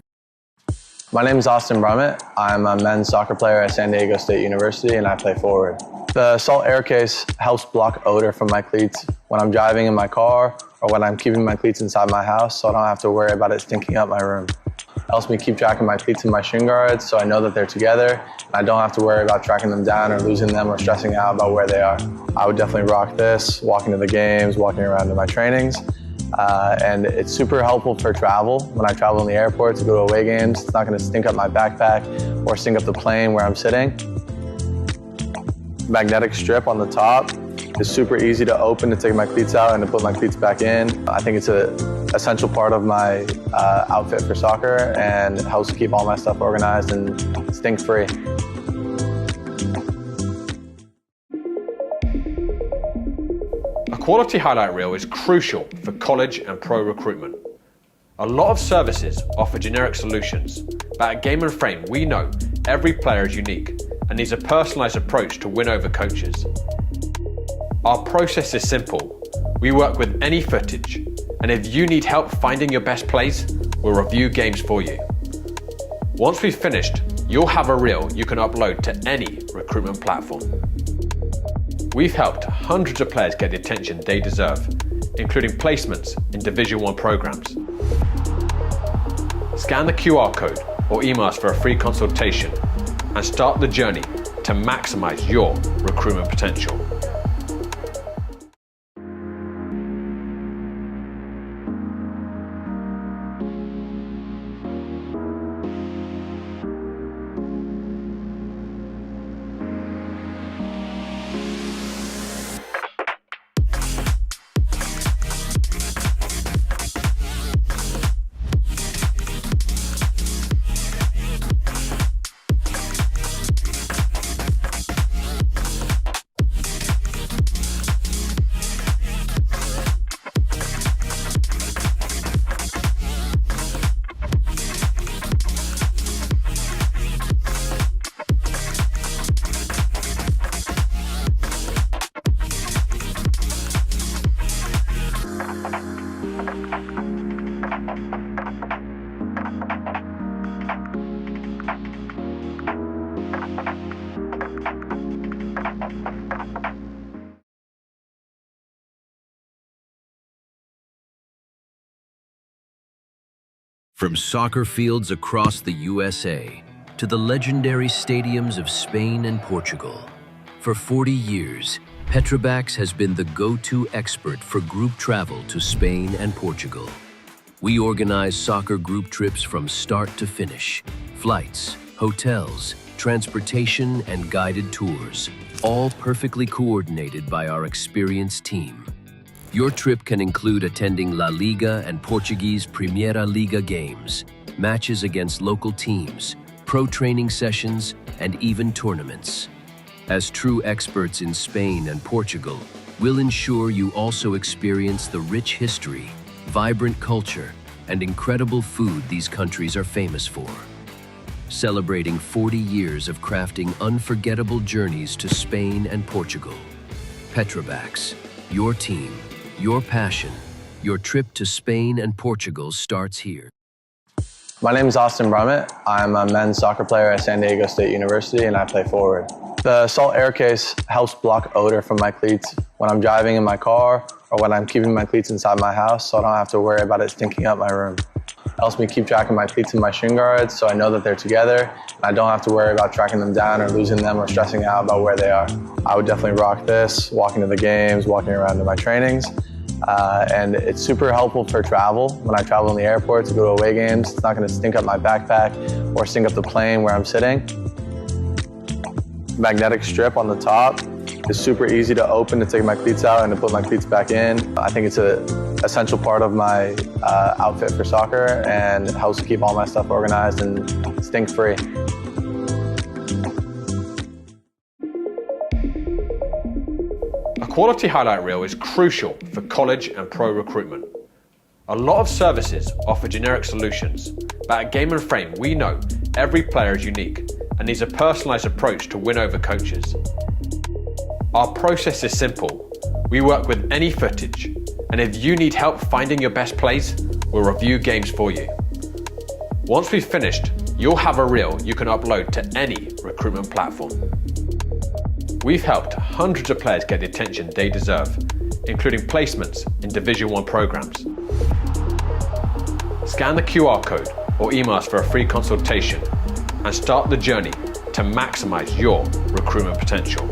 My name is Austin Brummett. I'm a men's soccer player at San Diego State University and I play forward. The Salt Air Case helps block odor from my cleats when I'm driving in my car or when I'm keeping my cleats inside my house so I don't have to worry about it stinking up my room. It helps me keep track of my cleats and my shin guards so I know that they're together and I don't have to worry about tracking them down or losing them or stressing out about where they are. I would definitely rock this, walking to the games, walking around to my trainings. And it's super helpful for travel. When I travel in the airport to go to away games, it's not going to stink up my backpack or stink up the plane where I'm sitting. Magnetic strip on the top is super easy to open to take my cleats out and to put my cleats back in. I think it's an essential part of my outfit for soccer and it helps keep all my stuff organized and stink-free. A quality highlight reel is crucial for college and pro recruitment. A lot of services offer generic solutions, but at Game and Frame we know every player is unique and needs a personalised approach to win over coaches. Our process is simple. We work with any footage, and if you need help finding your best plays, we'll review games for you. Once we've finished, you'll have a reel you can upload to any recruitment platform. We've helped hundreds of players get the attention they deserve, including placements in Division 1 programs. Scan the QR code or email us for a free consultation and start the journey to maximize your recruitment potential. From soccer fields across the USA to the legendary stadiums of Spain and Portugal, for 40 years, Petrobax has been the go-to expert for group travel to Spain and Portugal. We organize soccer group trips from start to finish. Flights, hotels, transportation, and guided tours, all perfectly coordinated by our experienced team. Your trip can include attending La Liga and Portuguese Primeira Liga games, matches against local teams, pro training sessions, and even tournaments. As true experts in Spain and Portugal, we'll ensure you also experience the rich history, vibrant culture, and incredible food these countries are famous for. Celebrating 40 years of crafting unforgettable journeys to Spain and Portugal. Petrobax, your team, your passion, your trip to Spain and Portugal starts here. My name is Austin Brummett. I'm a men's soccer player at San Diego State University and I play forward. The salt air case helps block odor from my cleats when I'm driving in my car or when I'm keeping my cleats inside my house, so I don't have to worry about it stinking up my room. It helps me keep track of my cleats and my shin guards so I know that they're together and I don't have to worry about tracking them down or losing them or stressing out about where they are. I would definitely rock this, walking to the games, walking around to my trainings. And it's super helpful for travel. When I travel in the airport to go to away games, it's not going to stink up my backpack or stink up the plane where I'm sitting. Magnetic strip on the top is super easy to open to take my cleats out and to put my cleats back in. I think it's an essential part of my outfit for soccer, and it helps keep all my stuff organized and stink-free. A quality highlight reel is crucial for college and pro recruitment. A lot of services offer generic solutions, but at Game & Frame we know every player is unique and needs a personalised approach to win over coaches. Our process is simple. We work with any footage, and if you need help finding your best plays, we'll review games for you. Once we've finished, you'll have a reel you can upload to any recruitment platform. We've helped hundreds of players get the attention they deserve, including placements in Division 1 programs. Scan the QR code or email us for a free consultation and start the journey to maximize your recruitment potential.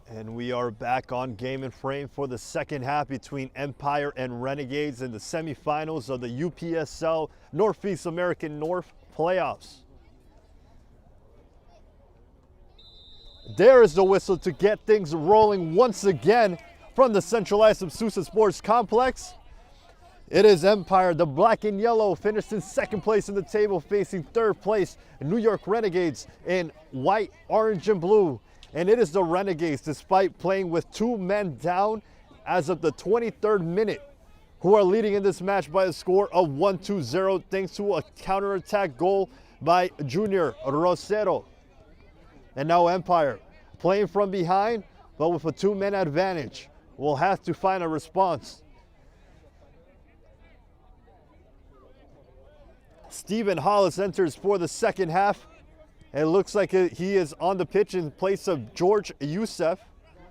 And we are back on Game and Frame for the second half between Empire and Renegades in the semifinals of the UPSL Northeast American North playoffs. There is the whistle to get things rolling once again from the Central Islip Sousa Sports Complex. It is Empire, the black and yellow, finished in second place in the table, facing third place New York Renegades in white, orange, and blue. And it is the Renegades, despite playing with 2 men down as of the 23rd minute, who are leading in this match by a score of 1-2-0, thanks to a counterattack goal by Junior Rosero. And now Empire, playing from behind, but with a 2-man advantage, will have to find a response. Stephen Hollis enters for the second half. It looks like he is on the pitch in place of George Youssef.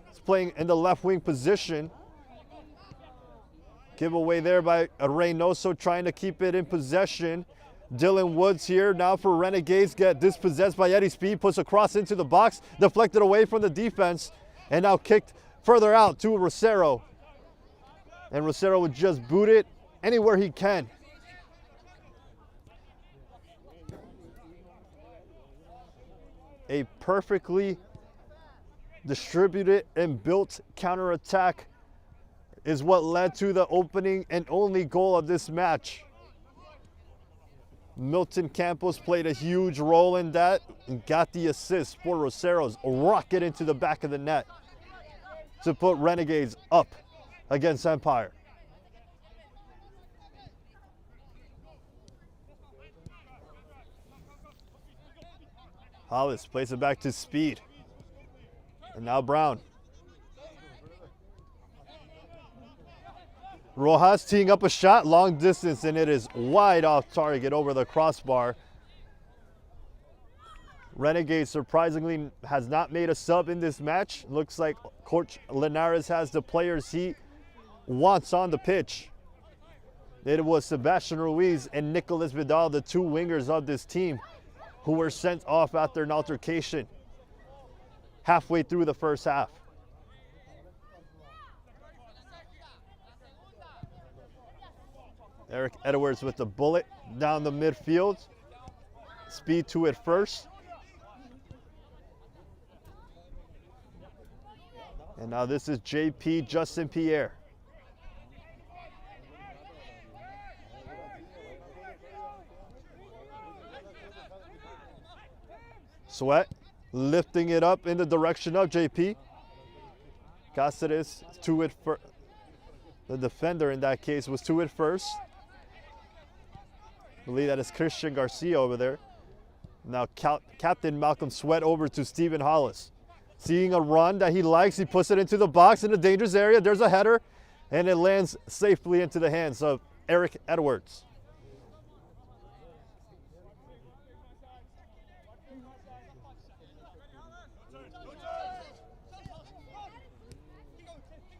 He's playing in the left wing position. Giveaway there by Reynoso, trying to keep it in possession. Dylan Woods here now for Renegades, get dispossessed by Eddie Speed, puts a cross into the box, deflected away from the defense, and now kicked further out to Rosero. And Rosero would just boot it anywhere he can. A perfectly distributed and built counterattack is what led to the opening and only goal of this match. Milton Campos played a huge role in that and got the assist for Rosero's rocket into the back of the net to put Renegades up against Empire. Hollis plays it back to Speed. And now Brown. Rojas teeing up a shot, long distance, and it is wide off target over the crossbar. Renegades surprisingly has not made a sub in this match. Looks like Coach Linares has the players he wants on the pitch. It was Sebastian Ruiz and Nicolas Vidal, the 2 wingers of this team, who were sent off after an altercation halfway through the first half. Eric Edwards with the bullet down the midfield. Speed to it first. And now this is JP Justin Pierre. Sweat lifting it up in the direction of JP. Cáceres to it first. The defender in that case was to it first. I believe that is Christian Garcia over there. Now Captain Malcolm Sweat over to Stephen Hollis. Seeing a run that he likes, he puts it into the box in a dangerous area. There's a header, and it lands safely into the hands of Eric Edwards.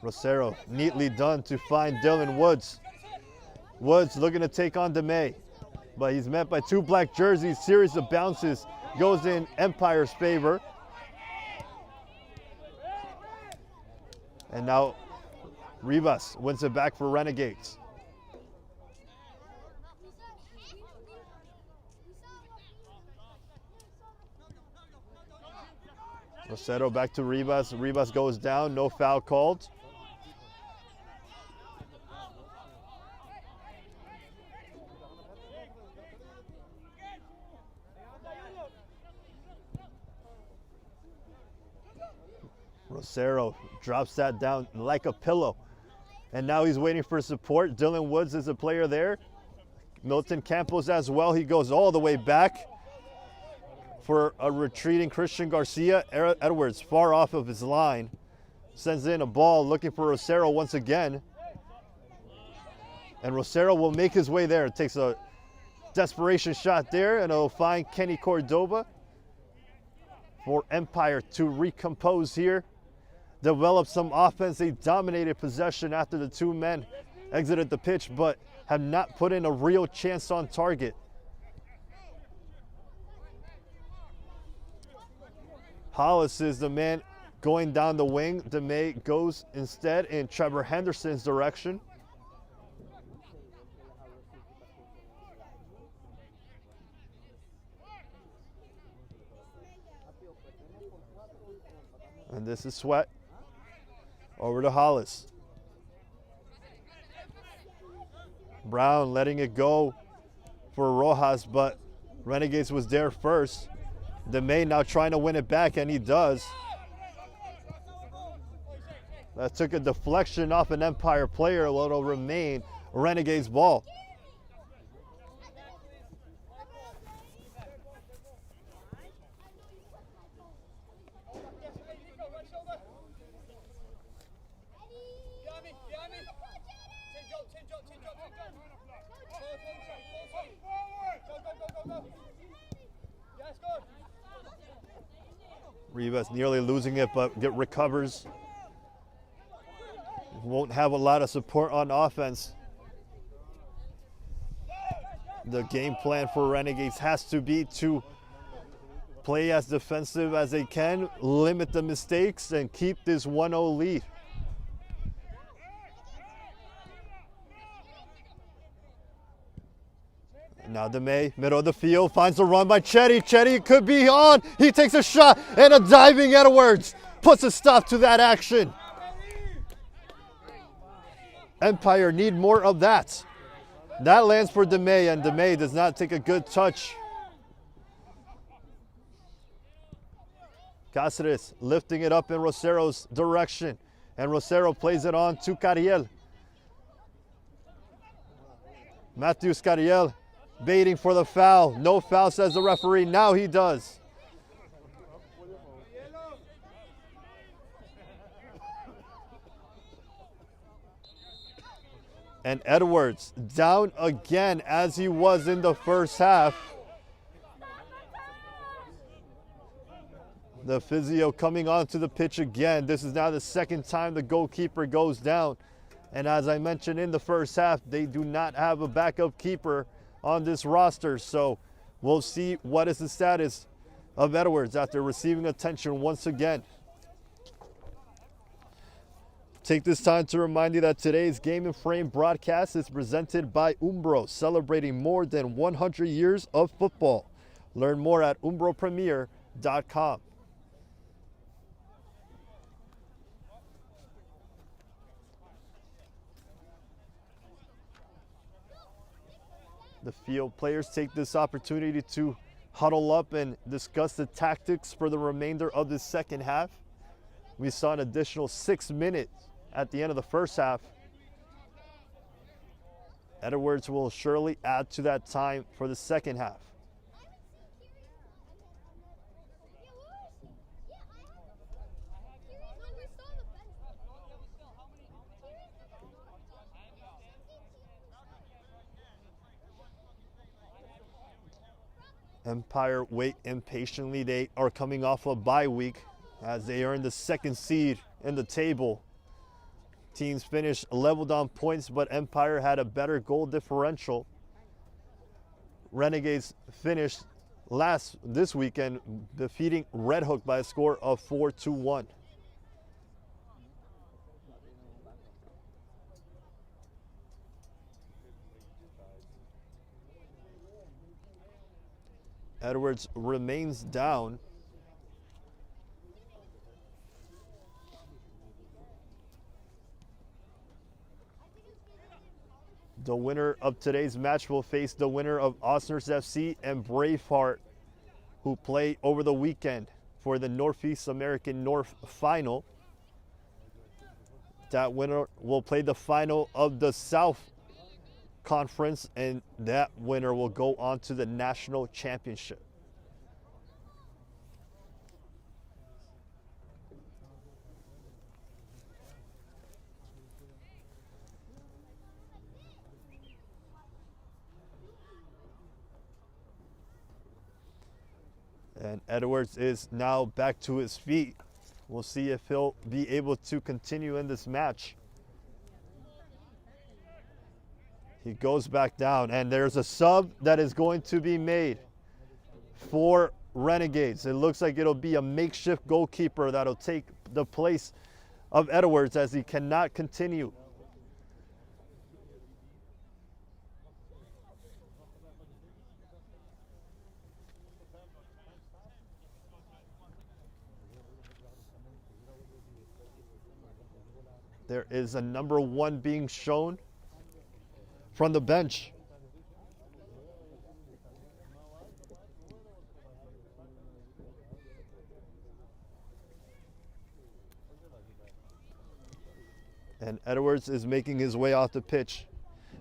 Rosero neatly done to find Dylan Woods. Woods looking to take on DeMay, but he's met by 2 black jerseys. Series of bounces goes in Empire's favor. And now Rivas wins it back for Renegades. Rosero back to Rivas. Rivas goes down, no foul called. Rosero drops that down like a pillow. And now he's waiting for support. Dylan Woods is a player there. Milton Campos as well. He goes all the way back for a retreating Christian Garcia. Edwards far off of his line. Sends in a ball looking for Rosero once again. And Rosero will make his way there. Takes a desperation shot there, and it'll find Kenny Cordoba for Empire to recompose here. Develop some offense. They dominated possession after the 2 men exited the pitch, but have not put in a real chance on target. Hollis is the man going down the wing. DeMay goes instead in Trevor Henderson's direction. And this is Sweat. Over to Hollis. Brown letting it go for Rojas, but Renegades was there first. DeMay now trying to win it back, and he does. That took a deflection off an Empire player. It'll remain Renegades ball. Rivas nearly losing it, but recovers. Won't have a lot of support on offense. The game plan for Renegades has to be to play as defensive as they can, limit the mistakes, and keep this 1-0 lead. Now DeMay, middle of the field, finds a run by Chetty. Chetty could be on. He takes a shot, and a diving Edwards puts a stop to that action. Empire need more of that. That lands for DeMay, and DeMay does not take a good touch. Cáceres lifting it up in Rosero's direction, and Rosero plays it on to Cariel. Matthews Cariel baiting for the foul. No foul, says the referee. Now he does. And Edwards down again as he was in the first half. The physio coming onto the pitch again. This is now the second time the goalkeeper goes down. And as I mentioned in the first half, they do not have a backup keeper on this roster. So we'll see what is the status of Edwards after receiving attention once again. Take this time to remind you that today's Game and Frame broadcast is presented by Umbro, celebrating more than 100 years of football. Learn more at umbropremier.com. The field players take this opportunity to huddle up and discuss the tactics for the remainder of the second half. We saw an additional 6 minutes at the end of the first half. Edwards will surely add to that time for the second half. Empire wait impatiently. They are coming off a bye week as they are in the second seed in the table. Teams finished leveled on points, but Empire had a better goal differential. Renegades finished last this weekend, defeating Red Hook by a score of 4-1. Edwards remains down. The winner of today's match will face the winner of Osners FC and Braveheart, who play over the weekend for the Northeast American North Final. That winner will play the final of the South Conference, and that winner will go on to the national championship. And Edwards is now back to his feet. We'll see if he'll be able to continue in this match. He goes back down, and there's a sub that is going to be made for Renegades. It looks like it'll be a makeshift goalkeeper that'll take the place of Edwards as he cannot continue. There is a number 1 being shown from the bench. And Edwards is making his way off the pitch.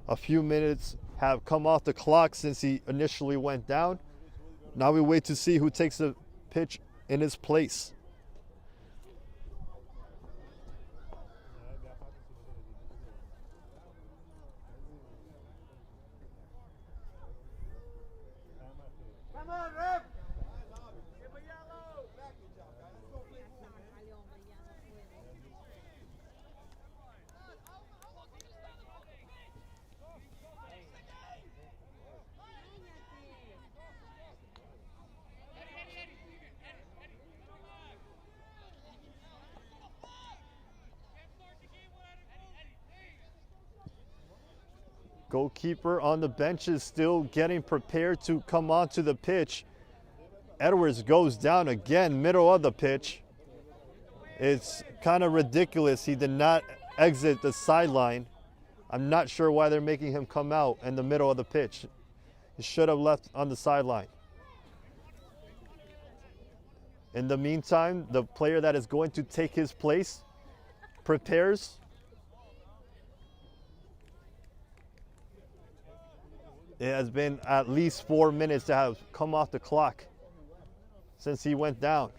A few minutes have come off the clock since he initially went down. Now we wait to see who takes the pitch in his place. Goalkeeper on the bench is still getting prepared to come onto the pitch. Edwards goes down again, middle of the pitch. It's kind of ridiculous. He did not exit the sideline. I'm not sure why they're making him come out in the middle of the pitch. He should have left on the sideline. In the meantime, the player that is going to take his place prepares. It has been at least 4 minutes to have come off the clock since he went down.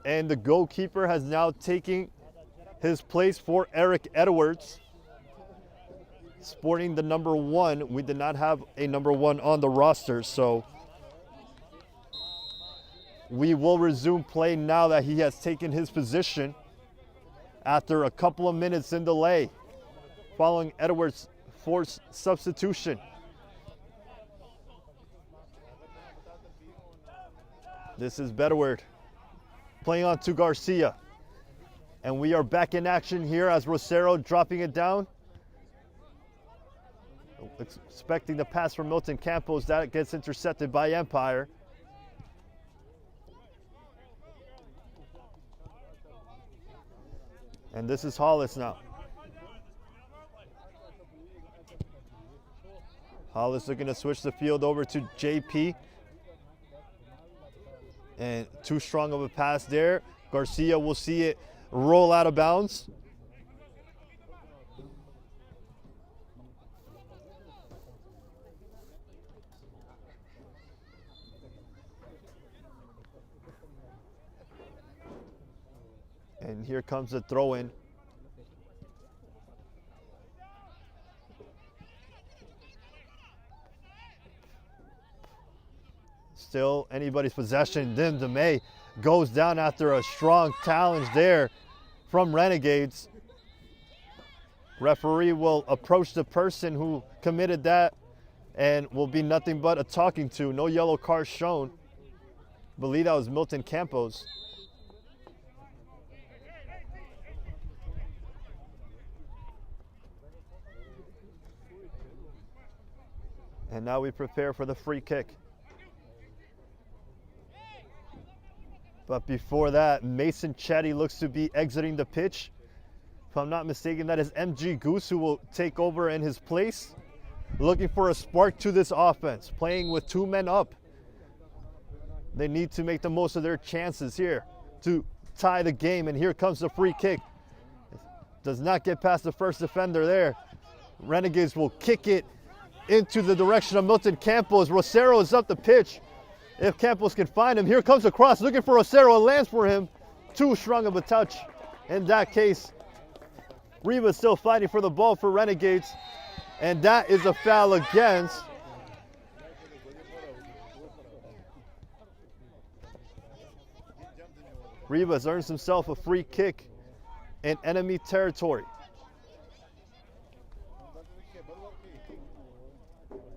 And the goalkeeper has now taken his place for Eric Edwards, sporting the number 1. We did not have a number 1 on the roster, so we will resume play now that he has taken his position after a couple of minutes in delay following Edwards' forced substitution. This is Bedward playing on to Garcia. And we are back in action here as Rosero dropping it down. Expecting the pass from Milton Campos. That gets intercepted by Empire. And this is Hollis now. Hollis looking to switch the field over to JP. And too strong of a pass there. Garcia will see it roll out of bounds. And here comes the throw-in. Still anybody's possession. Dim DeMay goes down after a strong challenge there from Renegades. Referee will approach the person who committed that and will be nothing but a talking to. No yellow card shown. I believe that was Milton Campos. And now we prepare for the free kick. But before that, Mason Chetty looks to be exiting the pitch. If I'm not mistaken, that is MG Goose who will take over in his place. Looking for a spark to this offense, playing with 2 men up. They need to make the most of their chances here to tie the game, and here comes the free kick. Does not get past the first defender there. Renegades will kick it into the direction of Milton Campos. Rosero is up the pitch. If Campos can find him, here comes a cross, looking for Rosero, and lands for him. Too strong of a touch. In that case, Riva's still fighting for the ball for Renegades, and that is a foul against Rivas. Earns himself a free kick in enemy territory.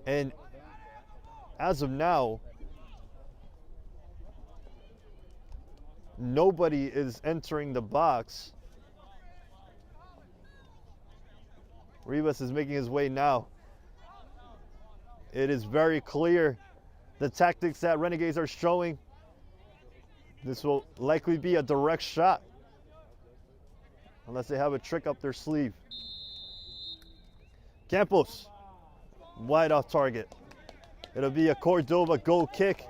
And as of now, nobody is entering the box. Rivas is making his way now. It is very clear the tactics that Renegades are showing. This will likely be a direct shot, unless they have a trick up their sleeve. Campos, wide off target. It'll be a Cordova goal kick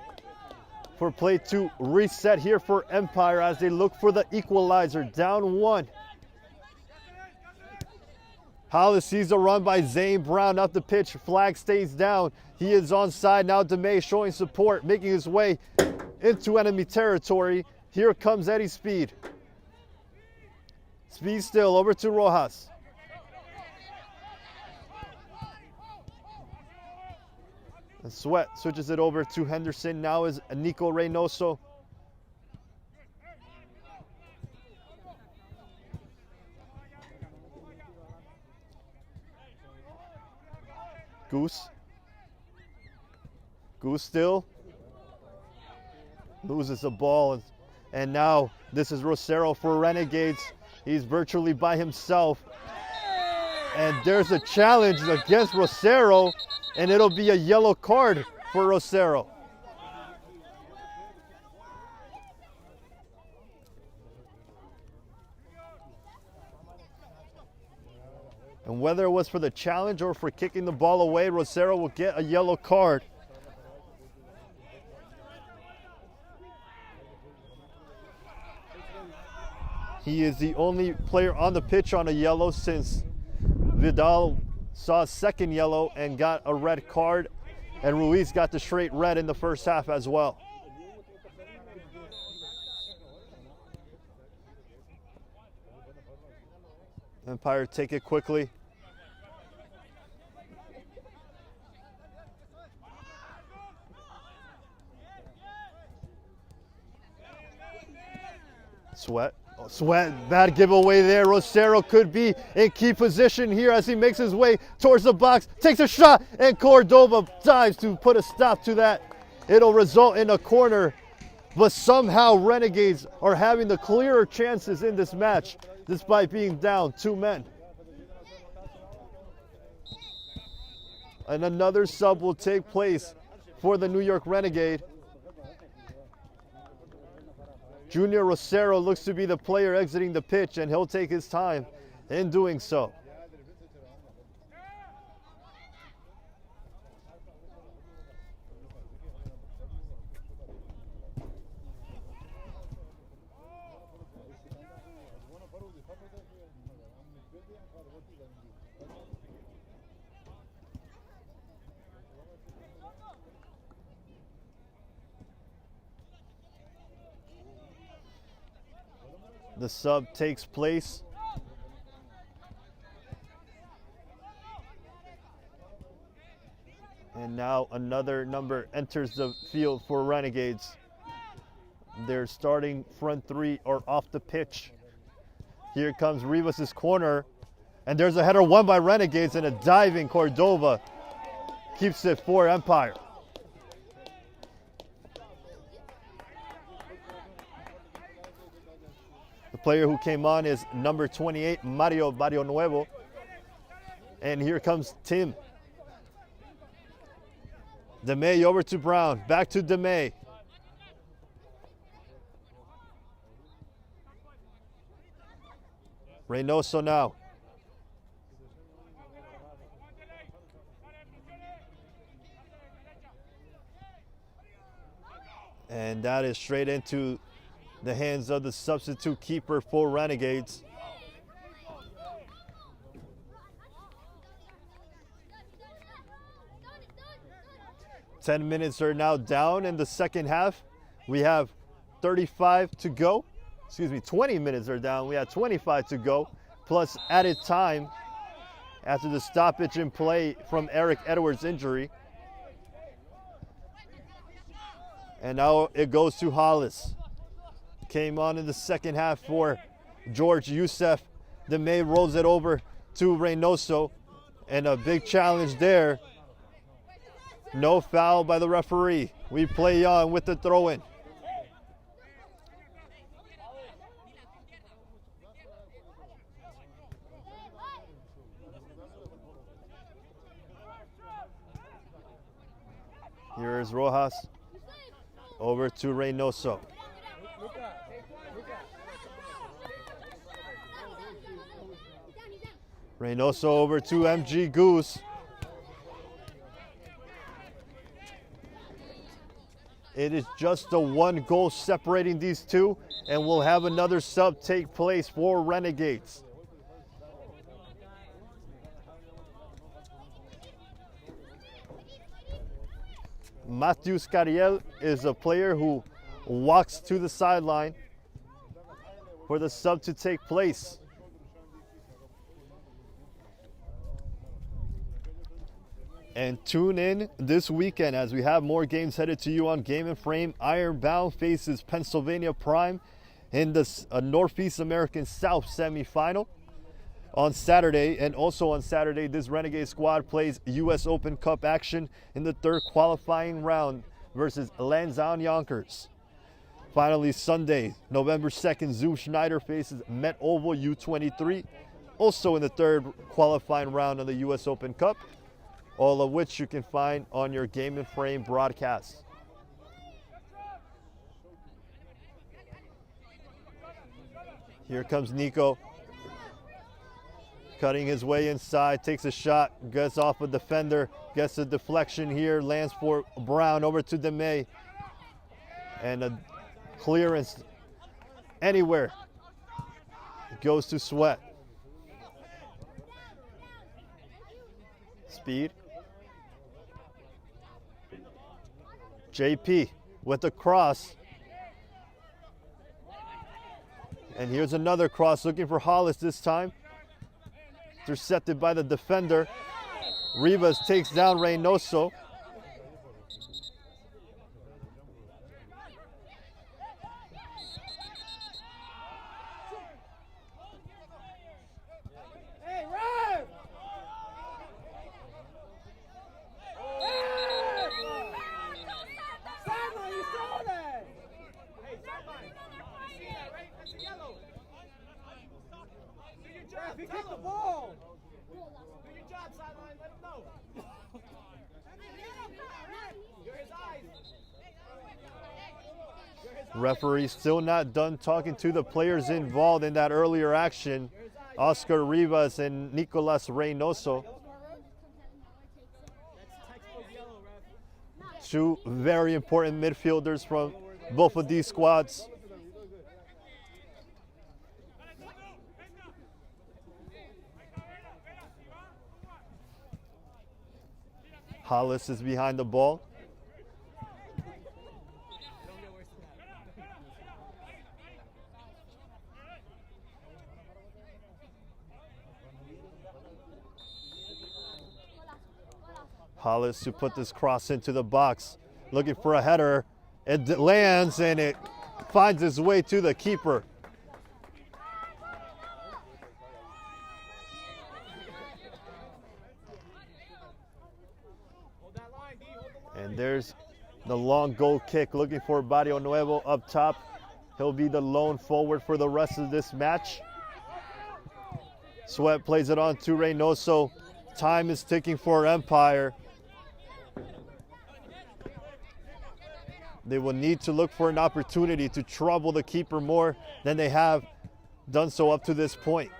for play to reset here for Empire as they look for the equalizer, down 1. Hollis sees a run by Zane Brown up the pitch. Flag stays down. He is onside now. DeMay showing support, making his way into enemy territory. Here comes Eddie Speed. Speed still over to Rojas. And Sweat switches it over to Henderson. Now is Nico Reynoso. Goose still loses the ball, and now this is Rosero for Renegades. He's virtually by himself, and there's a challenge against Rosero, and it'll be a yellow card for Rosero. And whether it was for the challenge or for kicking the ball away, Rosero will get a yellow card. He is the only player on the pitch on a yellow since Vidal saw a second yellow and got a red card, and Ruiz got the straight red in the first half as well. Empire take it quickly. Sweat, bad giveaway there. Rosero could be in key position here as he makes his way towards the box, takes a shot, and Cordova dives to put a stop to that. It'll result in a corner, but somehow Renegades are having the clearer chances in this match despite being down 2 men. And another sub will take place for the New York Renegade. Junior Rosero looks to be the player exiting the pitch, and he'll take his time in doing so. The sub takes place. And now another number enters the field for Renegades. Their starting front 3 are off the pitch. Here comes Rivas' corner. And there's a header won by Renegades, and a diving Cordova keeps it for Empire. The player who came on is number 28, Mario Barrionuevo. And here comes Tim. DeMay over to Brown. Back to DeMay. Reynoso now. And that is straight into the hands of the substitute keeper for Renegades. Ten minutes are now down in the second half. We have 35 to go. 20 minutes are down. We have 25 to go, plus added time after the stoppage in play from Eric Edwards' injury. And now it goes to Hollis. Came on in the second half for George Youssef. DeMay rolls it over to Reynoso, and a big challenge there. No foul by the referee. We play on with the throw-in. Here is Rojas. Over to Reynoso. Reynoso over to MG Goose. It is just the one goal separating these two, and we'll have another sub take place for Renegades. Matthew Scariel is a player who walks to the sideline for the sub to take place. And tune in this weekend as we have more games headed to you on Game and Frame. Ironbound faces Pennsylvania Prime in the Northeast American South semifinal on Saturday. And also on Saturday, this Renegade squad plays U.S. Open Cup action in the third qualifying round versus Lansdowne Yonkers. Finally, Sunday, November 2nd, Zoom Schneider faces Met Oval U23, also in the third qualifying round of the U.S. Open Cup. All of which you can find on your Game and Frame broadcast. Here comes Nico. Cutting his way inside, takes a shot, gets off a defender, gets a deflection here, lands for Brown over to DeMay. And a clearance anywhere. It goes to Sweat. Speed. JP with the cross. And here's another cross looking for Hollis this time. Intercepted by the defender. Rivas takes down Reynoso. Referee still not done talking to the players involved in that earlier action. Oscar Rivas and Nicolas Reynoso. Two very important midfielders from both of these squads. Hollis is behind the ball. Hollis to put this cross into the box, looking for a header. It lands and it finds its way to the keeper. And there's the long goal kick, looking for Barrio Nuevo up top. He'll be the lone forward for the rest of this match. Sweat plays it on to Reynoso. Time is ticking for Empire. They will need to look for an opportunity to trouble the keeper more than they have done so up to this point.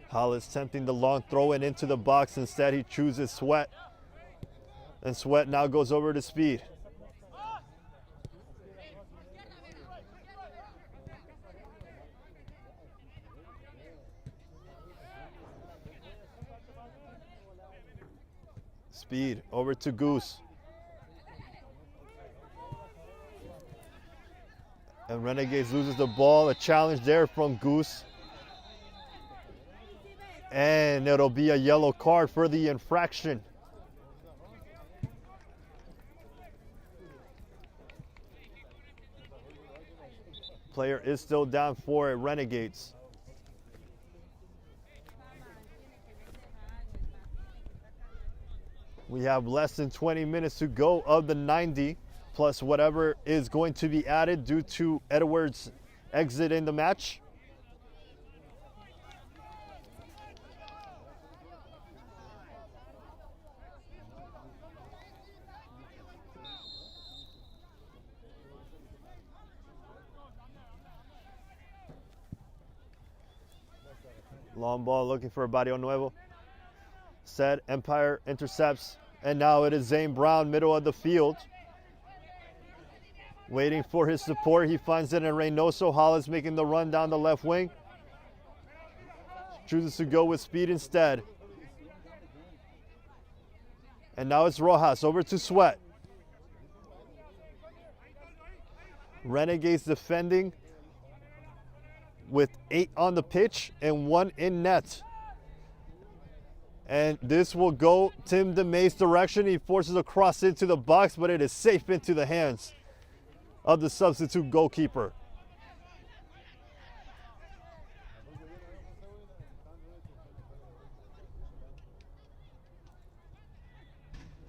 Hollis tempting the long throw in into the box. Instead, he chooses Sweat. And Sweat now goes over to Speed. Speed over to Goose. And Renegades loses the ball. A challenge there from Goose. And it'll be a yellow card for the infraction. Player is still down for it, Renegades. We have less than 20 minutes to go of the 90, plus whatever is going to be added due to Edwards' exit in the match. Long ball looking for a Barrio Nuevo. Set, Empire intercepts, and now it is Zane Brown, middle of the field. Waiting for his support, he finds it in Reynoso. Hollis making the run down the left wing. Chooses to go with Speed instead. And now it's Rojas, over to Sweat. Renegades defending with 8 on the pitch and 1 in net. And this will go Tim DeMay's direction. He forces a cross into the box, but it is safe into the hands of the substitute goalkeeper.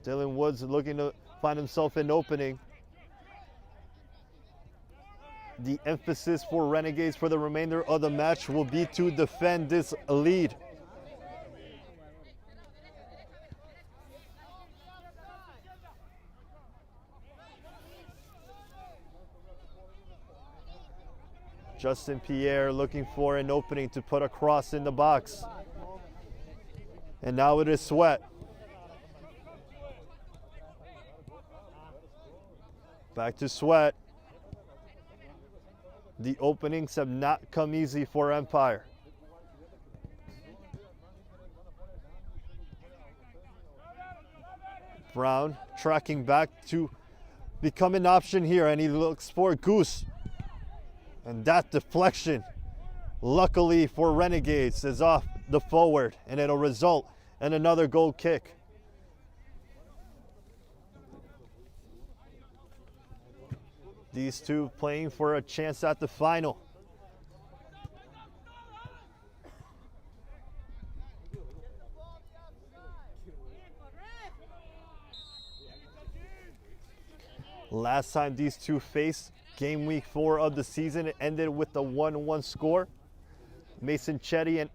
Dylan Woods looking to find himself an opening. The emphasis for Renegades for the remainder of the match will be to defend this lead. Justin Pierre looking for an opening to put a cross in the box. And now it is Sweat. Back to Sweat. The openings have not come easy for Empire. Brown tracking back to become an option here, and he looks for Goose. And that deflection, luckily for Renegades, is off the forward, and it'll result in another goal kick. These two playing for a chance at the final. Last time these two faced, game week 4 of the season, it ended with a 1-1 score. Mason Chetty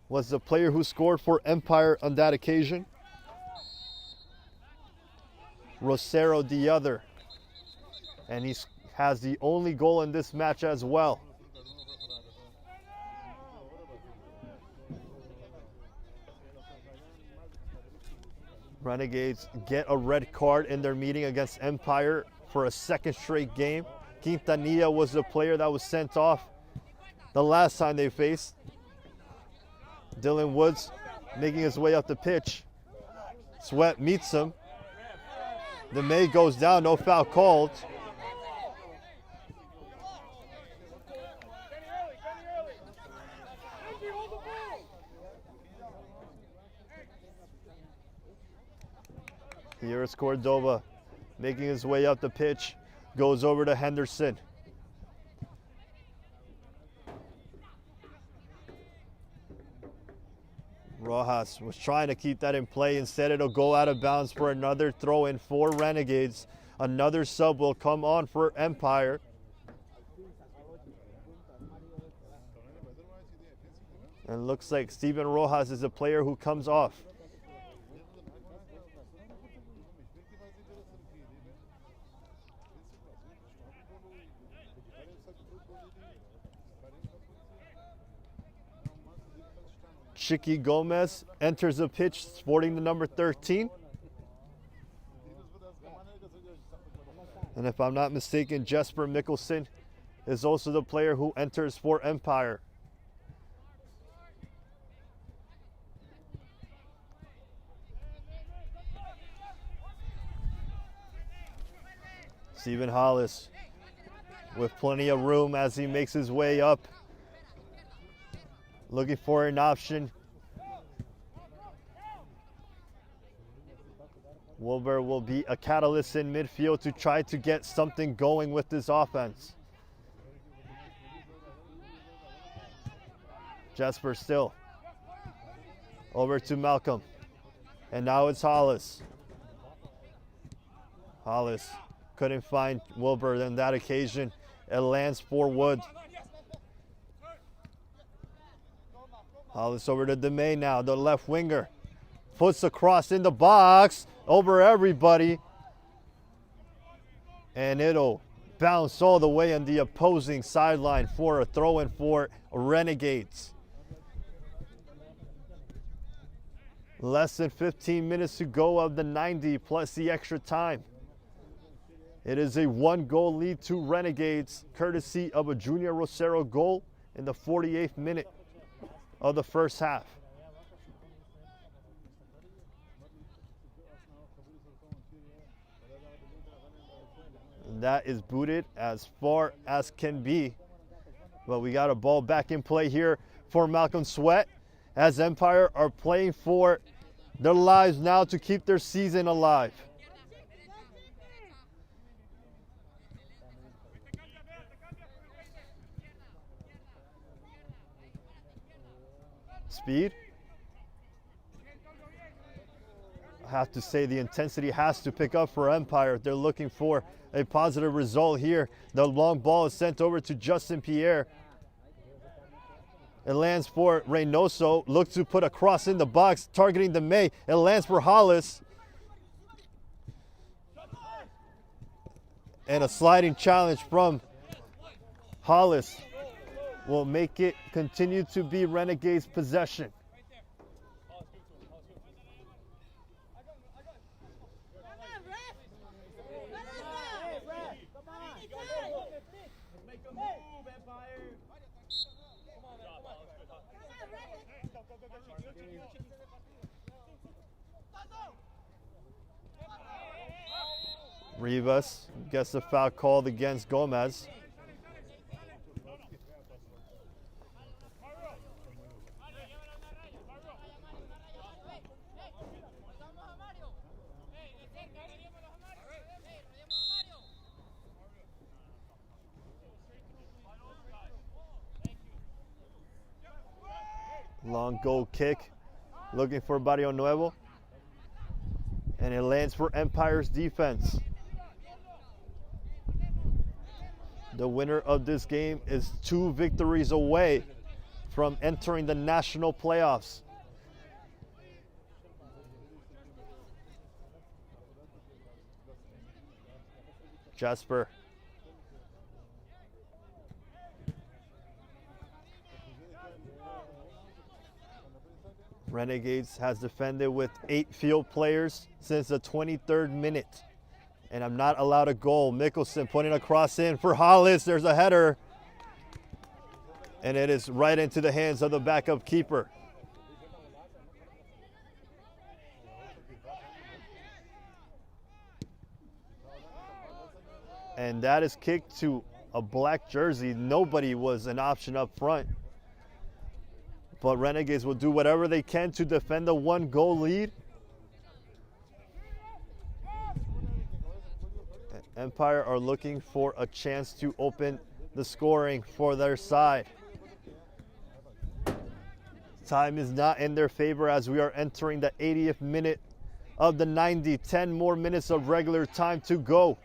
was the player who scored for Empire on that occasion. Rosero the other, and he has the only goal in this match as well. Renegades get a red card in their meeting against Empire for a second straight game. Quintanilla was the player that was sent off the last time they faced. Dylan Woods making his way up the pitch. Sweat meets him. The May goes down, no foul called. Here is Cordova making his way up the pitch, goes over to Henderson. Rojas was trying to keep that in play. Instead, it'll go out of bounds for another throw-in for Renegades. Another sub will come on for Empire. And it looks like Steven Rojas is a player who comes off. Chiqui Gomez enters the pitch sporting the number 13. And if I'm not mistaken, Jesper Mikkelsen is also the player who enters for Empire. Stephen Hollis with plenty of room as he makes his way up. Looking for an option. Wilbur will be a catalyst in midfield to try to get something going with this offense. Jesper still. Over to Malcolm. And now it's Hollis. Hollis couldn't find Wilbur on that occasion. It lands for Wood. Hollis over to DeMay now, the left winger. Puts the cross in the box, over everybody. And it'll bounce all the way on the opposing sideline for a throw-in for Renegades. Less than 15 minutes to go of the 90 plus the extra time. It is a 1-goal lead to Renegades, courtesy of a Junior Rosero goal in the 48th minute of the first half. And that is booted as far as can be. But we got a ball back in play here for Malcolm Sweat, as Empire are playing for their lives now to keep their season alive. Speed. I have to say the intensity has to pick up for Empire. They're looking for a positive result here. The long ball is sent over to Justin Pierre. It lands for Reynoso. Looks to put a cross in the box, targeting the May. It lands for Hollis. And a sliding challenge from Hollis will make it continue to be Renegades' possession. Rivas gets the foul called against Gomez. Long goal kick, looking for Barrio Nuevo. And it lands for Empire's defense. The winner of this game is 2 victories away from entering the national playoffs. Jasper. Renegades has defended with 8 field players since the 23rd minute. And I'm not allowed a goal. Mikkelsen pointing a cross in for Hollis. There's a header. And it is right into the hands of the backup keeper. And that is kicked to a black jersey. Nobody was an option up front. But Renegades will do whatever they can to defend the 1-goal lead. Empire are looking for a chance to open the scoring for their side. Time is not in their favor as we are entering the 80th minute of the 90. 10 more minutes of regular time to go.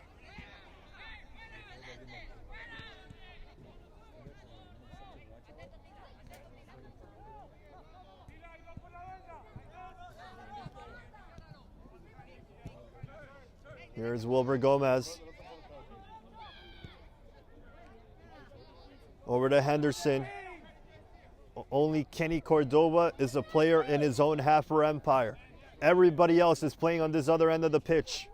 Here's Wilbur Gomez. Over to Henderson. Only Kenny Cordova is a player in his own half for Empire. Everybody else is playing on this other end of the pitch.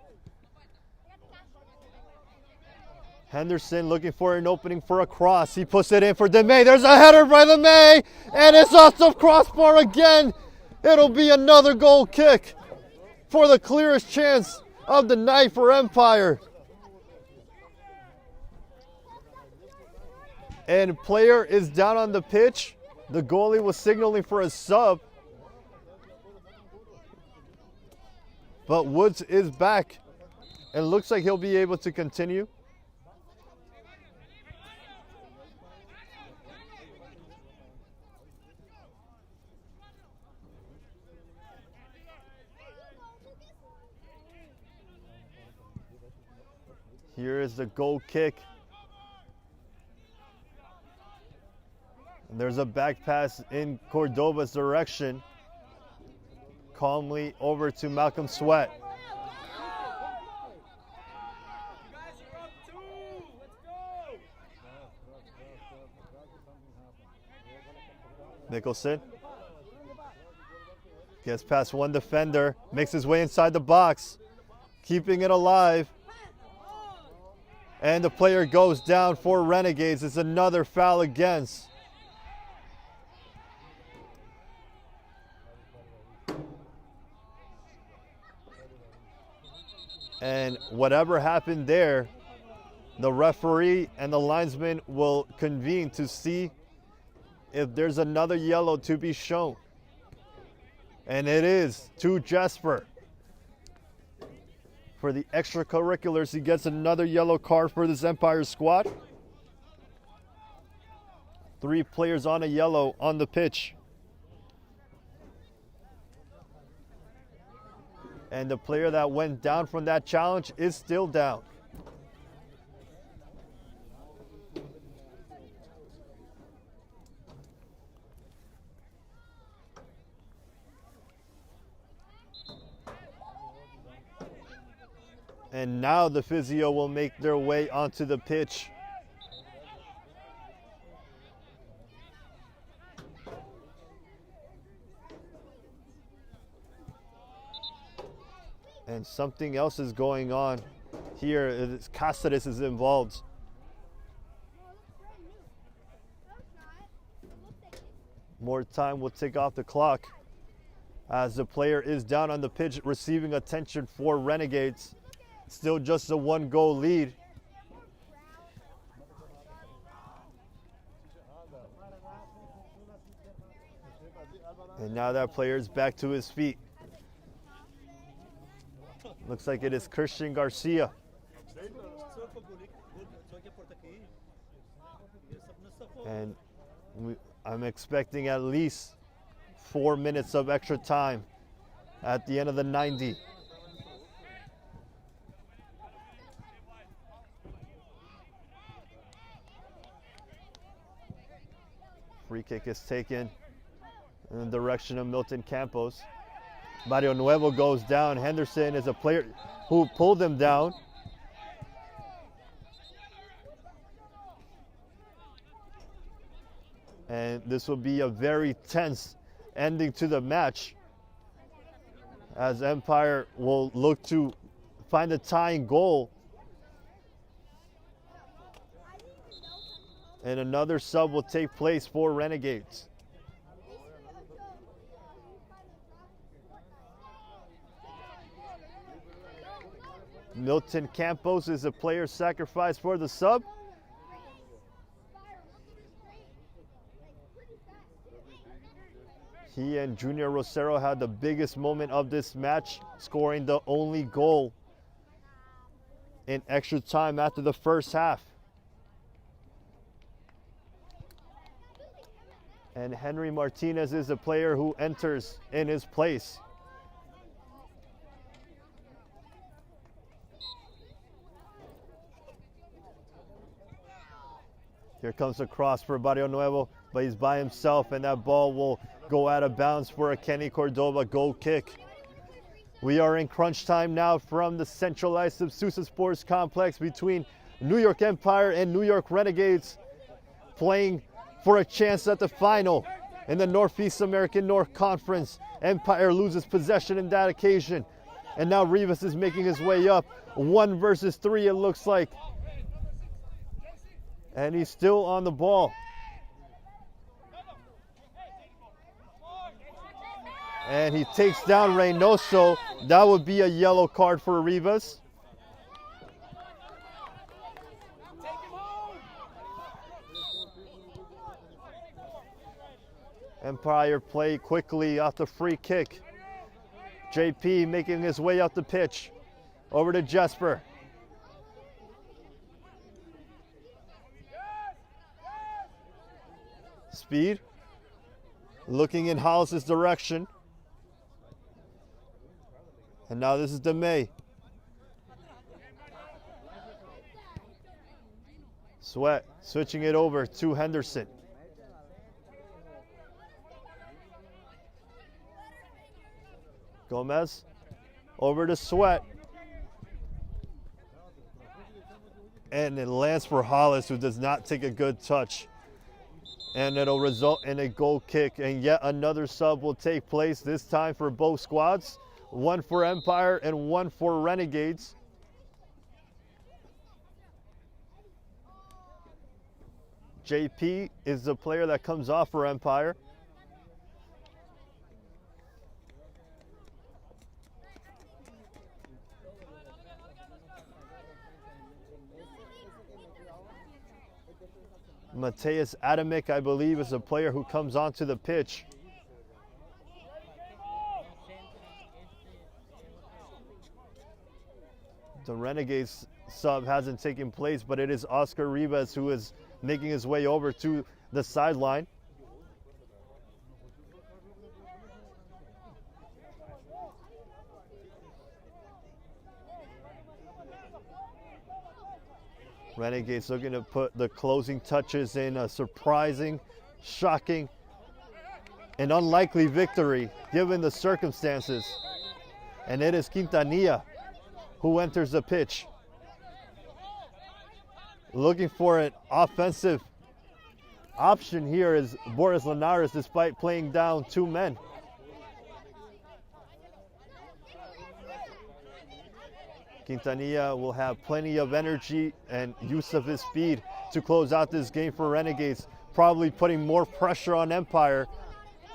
Henderson looking for an opening for a cross. He puts it in for DeMay. There's a header by DeMay, and it's off the crossbar again. It'll be another goal kick for the clearest chance of the night for Empire. And player is down on the pitch. The goalie was signaling for a sub. But Woods is back and looks like he'll be able to continue. Here is the goal kick. And there's a back pass in Cordova's direction. Calmly over to Malcolm Sweat. Nicholson gets past one defender, makes his way inside the box, keeping it alive. And the player goes down for Renegades. It's another foul against. And whatever happened there, the referee and the linesman will convene to see if there's another yellow to be shown. And it is to Jesper. For the extracurriculars, he gets another yellow card for this Empire squad. 3 players on a yellow on the pitch. And the player that went down from that challenge is still down. And now the physio will make their way onto the pitch. And something else is going on here. Cáceres is involved. More time will tick off the clock as the player is down on the pitch receiving attention for Renegades. Still just a 1-goal lead. And now that player is back to his feet. Looks like it is Christian Garcia. And I'm expecting at least 4 minutes of extra time at the end of the 90. Free kick is taken in the direction of Milton Campos. Mario Nuevo goes down. Henderson is a player who pulled him down. And this will be a very tense ending to the match, as Empire will look to find a tying goal. And another sub will take place for Renegades. Milton Campos is a player sacrificed for the sub. He and Junior Rosero had the biggest moment of this match, scoring the only goal in extra time after the first half. And Henry Martinez is the player who enters in his place. Here comes a cross for Barrio Nuevo, but he's by himself, and that ball will go out of bounds for a Kenny Cordova goal kick. We are in crunch time now from the Central Islip Sousa Sports Complex between New York Empire and New York Renegades, playing for a chance at the final in the Northeast American North Conference. Empire loses possession in that occasion, and now Rivas is making his way up. 1 versus 3 it looks like. And he's still on the ball. And he takes down Reynoso. That would be a yellow card for Rivas. Empire play quickly off the free kick. JP making his way up the pitch. Over to Jesper. Speed. Looking in Hollis's direction. And now this is DeMay. Sweat switching it over to Henderson. Gomez over to Sweat. And it lands for Hollis, who does not take a good touch. And it'll result in a goal kick, and yet another sub will take place, this time for both squads. 1 for Empire and 1 for Renegades. JP is the player that comes off for Empire. Mateus Adamic, I believe, is a player who comes onto the pitch. The Renegades sub hasn't taken place, but it is Oscar Rivas who is making his way over to the sideline. Renegades looking to put the closing touches in a surprising, shocking, and unlikely victory given the circumstances. And it is Quintanilla who enters the pitch. Looking for an offensive option here is Boris Linares, despite playing down 2 men. Quintanilla will have plenty of energy and use of his speed to close out this game for Renegades, probably putting more pressure on Empire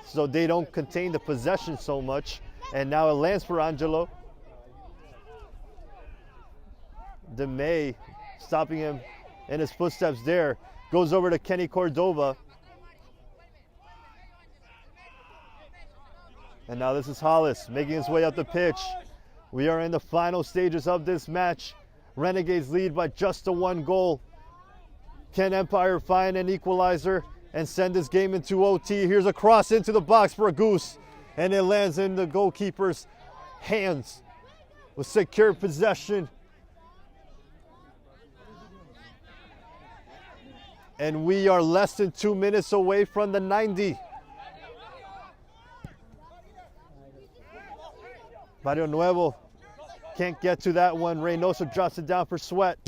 so they don't contain the possession so much. And now it lands for Angelo. DeMay stopping him in his footsteps there. Goes over to Kenny Cordova. And now this is Hollis making his way up the pitch. We are in the final stages of this match. Renegades lead by just a 1 goal. Can Empire find an equalizer and send this game into OT? Here's a cross into the box for a goose, and it lands in the goalkeeper's hands with secure possession. And we are less than 2 minutes away from the 90. Barrio Nuevo can't get to that one. Reynoso drops it down for Sweat.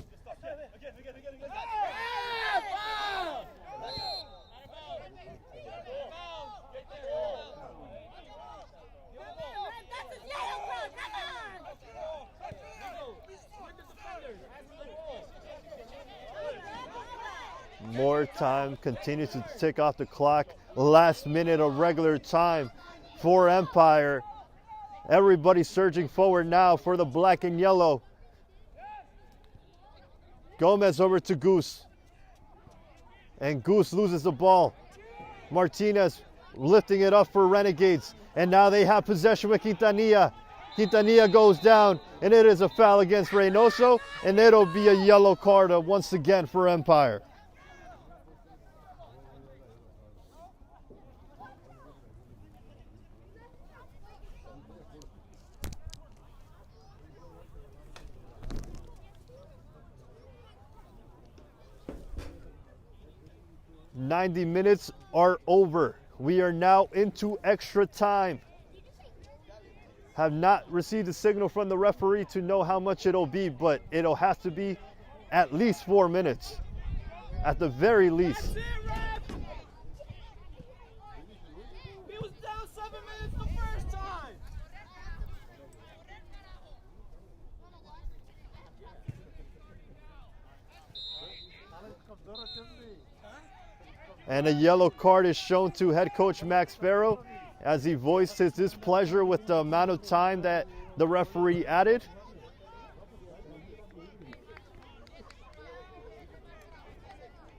More time continues to tick off the clock. Last minute of regular time for Empire. Everybody surging forward now for the black and yellow. Gomez over to Goose. And Goose loses the ball. Martinez lifting it up for Renegades. And now they have possession with Quintanilla. Quintanilla goes down, and it is a foul against Reynoso, and it'll be a yellow card once again for Empire. 90 minutes are over. We are now into extra time. Have not received a signal from the referee to know how much it'll be, but it'll have to be at least 4 minutes, at the very least. He was down 7 minutes the first time. And a yellow card is shown to head coach Max Farrow as he voiced his displeasure with the amount of time that the referee added.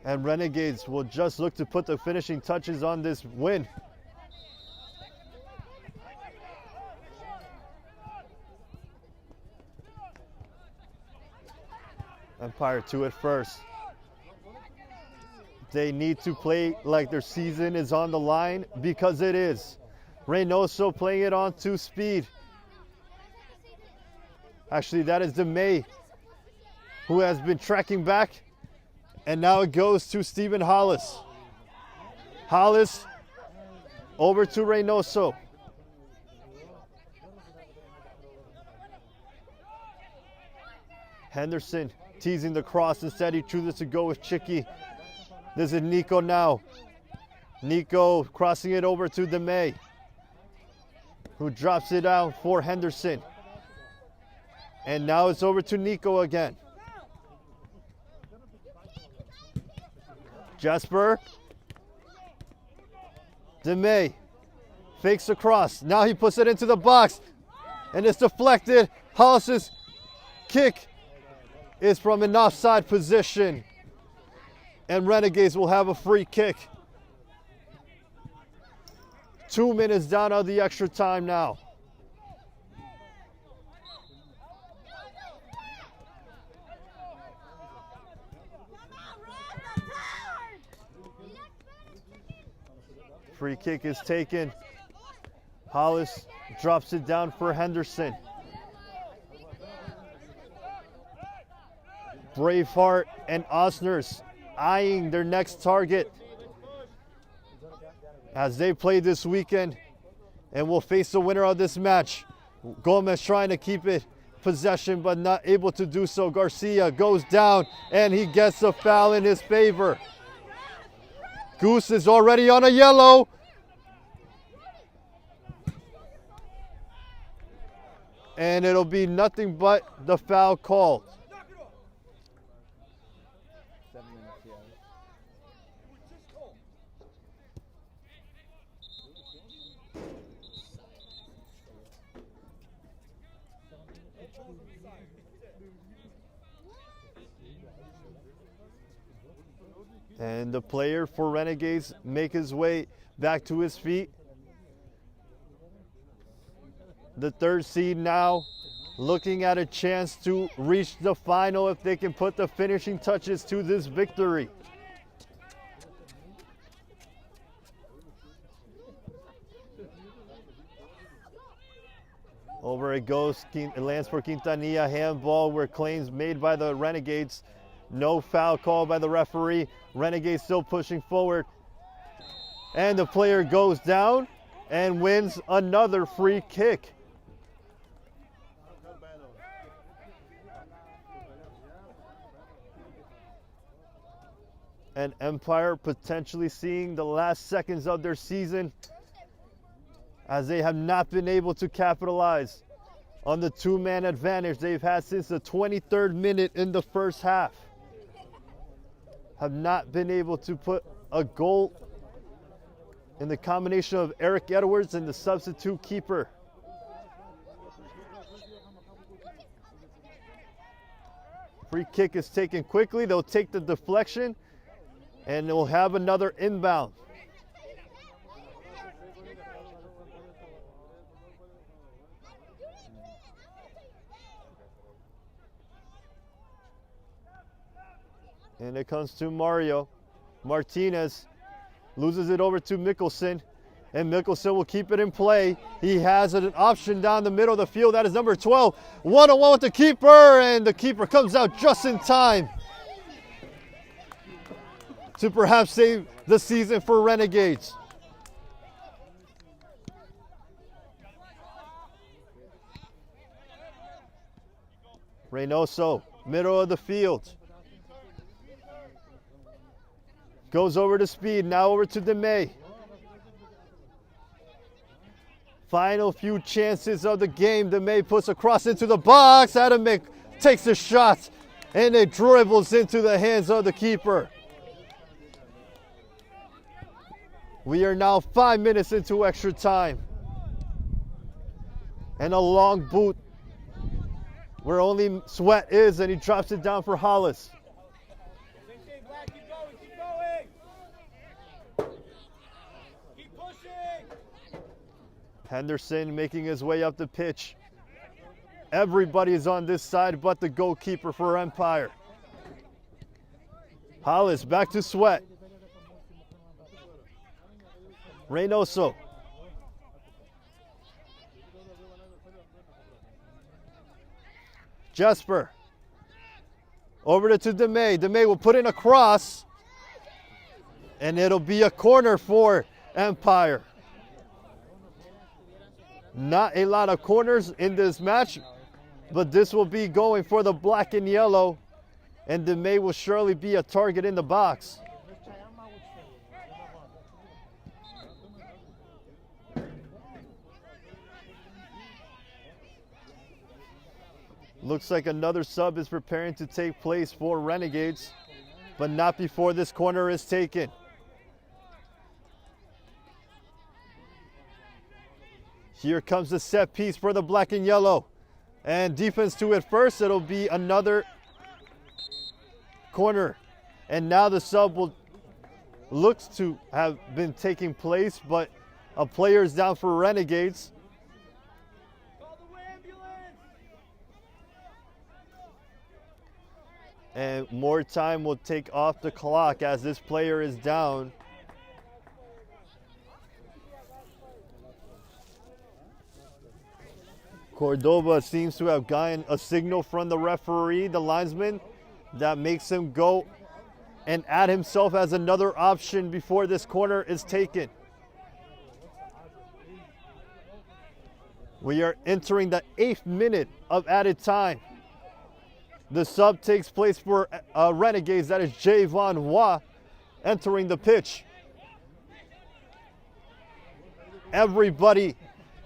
And Renegades will just look to put the finishing touches on this win. Empire to it first. They need to play like their season is on the line, because it is. Reynoso playing it on 2 speed. Actually, that is DeMay, who has been tracking back. And now it goes to Stephen Hollis. Hollis over to Reynoso. Henderson teasing the cross. Instead, he chooses to go with Chicky. This is Nico now. Nico crossing it over to DeMay, who drops it out for Henderson. And now it's over to Nico again. Jasper. DeMay fakes the cross. Now he puts it into the box. And it's deflected. Hollis's kick is from an offside position. And Renegades will have a free kick. 2 minutes down of the extra time now. Free kick is taken. Hollis drops it down for Henderson. Braveheart and Osners eyeing their next target as they play this weekend and will face the winner of this match. Gomez trying to keep it possession but not able to do so. Garcia goes down and he gets a foul in his favor. Goose is already on a yellow. And it'll be nothing but the foul called. And the player for Renegades make his way back to his feet. The 3rd seed now looking at a chance to reach the final if they can put the finishing touches to this victory. Over it goes, it lands for Quintanilla, handball where claims made by the Renegades. No foul called by the referee. Renegades still pushing forward. And the player goes down and wins another free kick. And Empire potentially seeing the last seconds of their season, as they have not been able to capitalize on the 2-man advantage they've had since the 23rd minute in the first half. Have not been able to put a goal in the combination of Eric Edwards and the substitute keeper. Free kick is taken quickly. They'll take the deflection and they'll have another inbound. And it comes to Mario. Martinez loses it over to Mickelson. And Mickelson will keep it in play. He has an option down the middle of the field. That is number 12. One-on-one with the keeper. And the keeper comes out just in time to perhaps save the season for Renegades. Reynoso, middle of the field. Goes over to speed, now over to DeMay. Final few chances of the game. DeMay puts a cross into the box. Adamick takes a shot and it dribbles into the hands of the keeper. We are now 5 minutes into extra time. And a long boot where only Sweat is, and he drops it down for Hollis. Henderson making his way up the pitch. Everybody is on this side but the goalkeeper for Empire. Hollis back to Sweat. Reynoso. Jesper. Over to DeMay. DeMay will put in a cross. And it'll be a corner for Empire. Not a lot of corners in this match, but this will be going for the black and yellow, and DeMay will surely be a target in the box. Looks like another sub is preparing to take place for Renegades, but not before this corner is taken. Here comes the set piece for the black and yellow. And defense to it first. It'll be another corner. And now the sub will looks to have been taking place, but a player is down for Renegades. And more time will take off the clock as this player is down. Cordoba seems to have gotten a signal from the referee, the linesman, that makes him go and add himself as another option before this corner is taken. We are entering the 8th minute of added time. The sub takes place for Renegades. That is Javon Hua entering the pitch. Everybody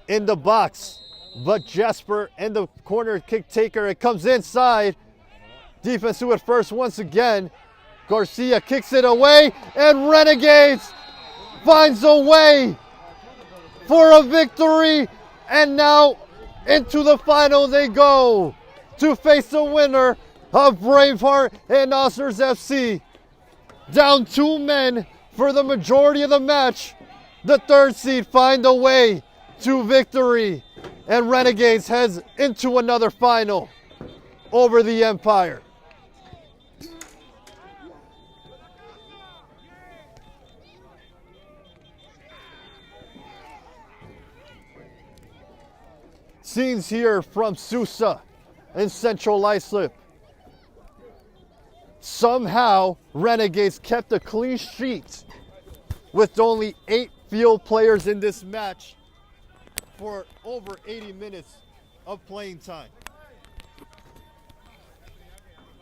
in the box but Jesper and the corner kick taker. It comes inside. Defense to it first once again. Garcia kicks it away, and Renegades finds a way for a victory. And now into the final they go to face the winner of Braveheart and Oscars FC. Down 2 men for the majority of the match. The 3rd seed find a way to victory, and Renegades heads into another final over the Empire. Scenes here from Sousa in Central Islip. Somehow, Renegades kept a clean sheet with only 8 field players in this match for over 80 minutes of playing time.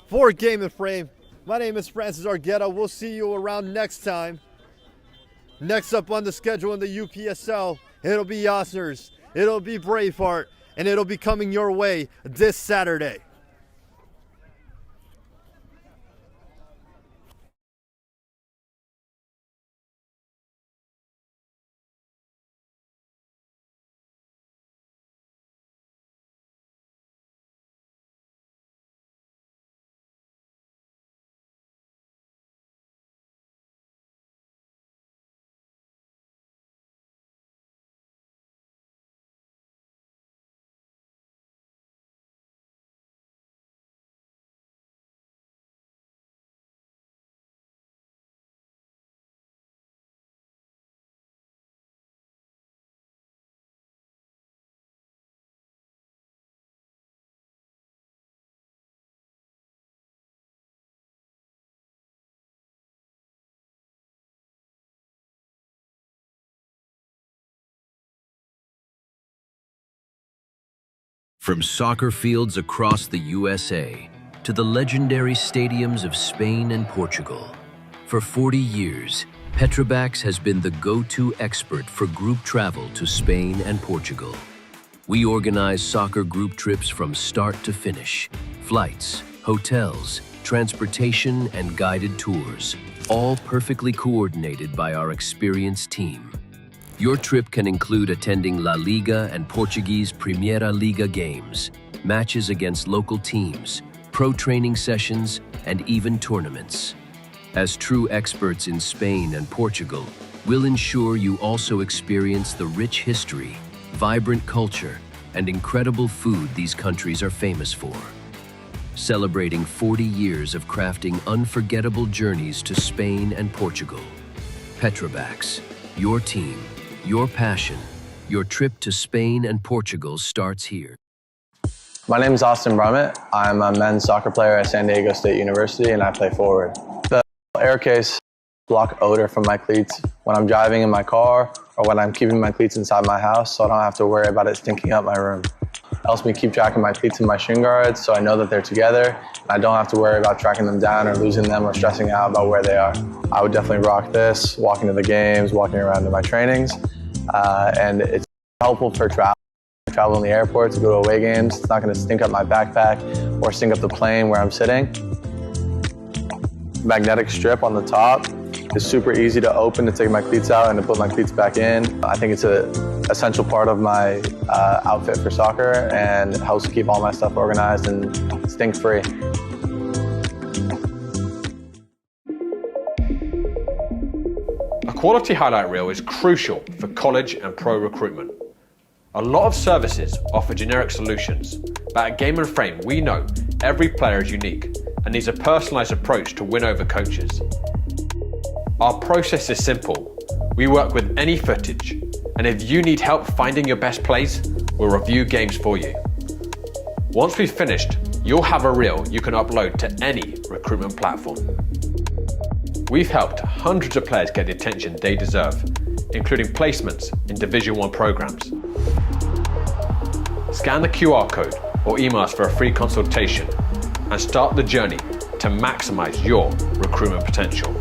For Game and Frame, my name is Francis Argueta. We'll see you around next time. Next up on the schedule in the UPSL, it'll be Oscars, it'll be Braveheart, and it'll be coming your way this Saturday. From soccer fields across the USA to the legendary stadiums of Spain and Portugal, for 40 years, Petrobax has been the go-to expert for group travel to Spain and Portugal. We organize soccer group trips from start to finish, flights, hotels, transportation, and guided tours, all perfectly coordinated by our experienced team. Your trip can include attending La Liga and Portuguese Primeira Liga games, matches against local teams, pro training sessions, and even tournaments. As true experts in Spain and Portugal, we'll ensure you also experience the rich history, vibrant culture, and incredible food these countries are famous for. Celebrating 40 years of crafting unforgettable journeys to Spain and Portugal. Petrobax, your team, your passion, your trip to Spain and Portugal starts here. My name is Austin Brummett. I'm a men's soccer player at San Diego State University, and I play forward. The air case block odor from my cleats when I'm driving in my car or when I'm keeping my cleats inside my house, so I don't have to worry about it stinking up my room. It helps me keep track of my cleats and my shin guards, so I know that they're together, and I don't have to worry about tracking them down or losing them or stressing out about where they are. I would definitely rock this, walking to the games, walking around to my trainings, and it's helpful for travel in the airport to go to away games. It's not going to stink up my backpack or stink up the plane where I'm sitting. Magnetic strip on the top is super easy to open to take my cleats out and to put my cleats back in. I think it's an essential part of my outfit for soccer, and it helps keep all my stuff organized and stink-free. A quality highlight reel is crucial for college and pro recruitment. A lot of services offer generic solutions, but at Game & Frame we know every player is unique and needs a personalised approach to win over coaches. Our process is simple. We work with any footage, and if you need help finding your best plays, we'll review games for you. Once we've finished, you'll have a reel you can upload to any recruitment platform. We've helped hundreds of players get the attention they deserve, including placements in Division I programs. Scan the QR code or email us for a free consultation and start the journey to maximize your recruitment potential.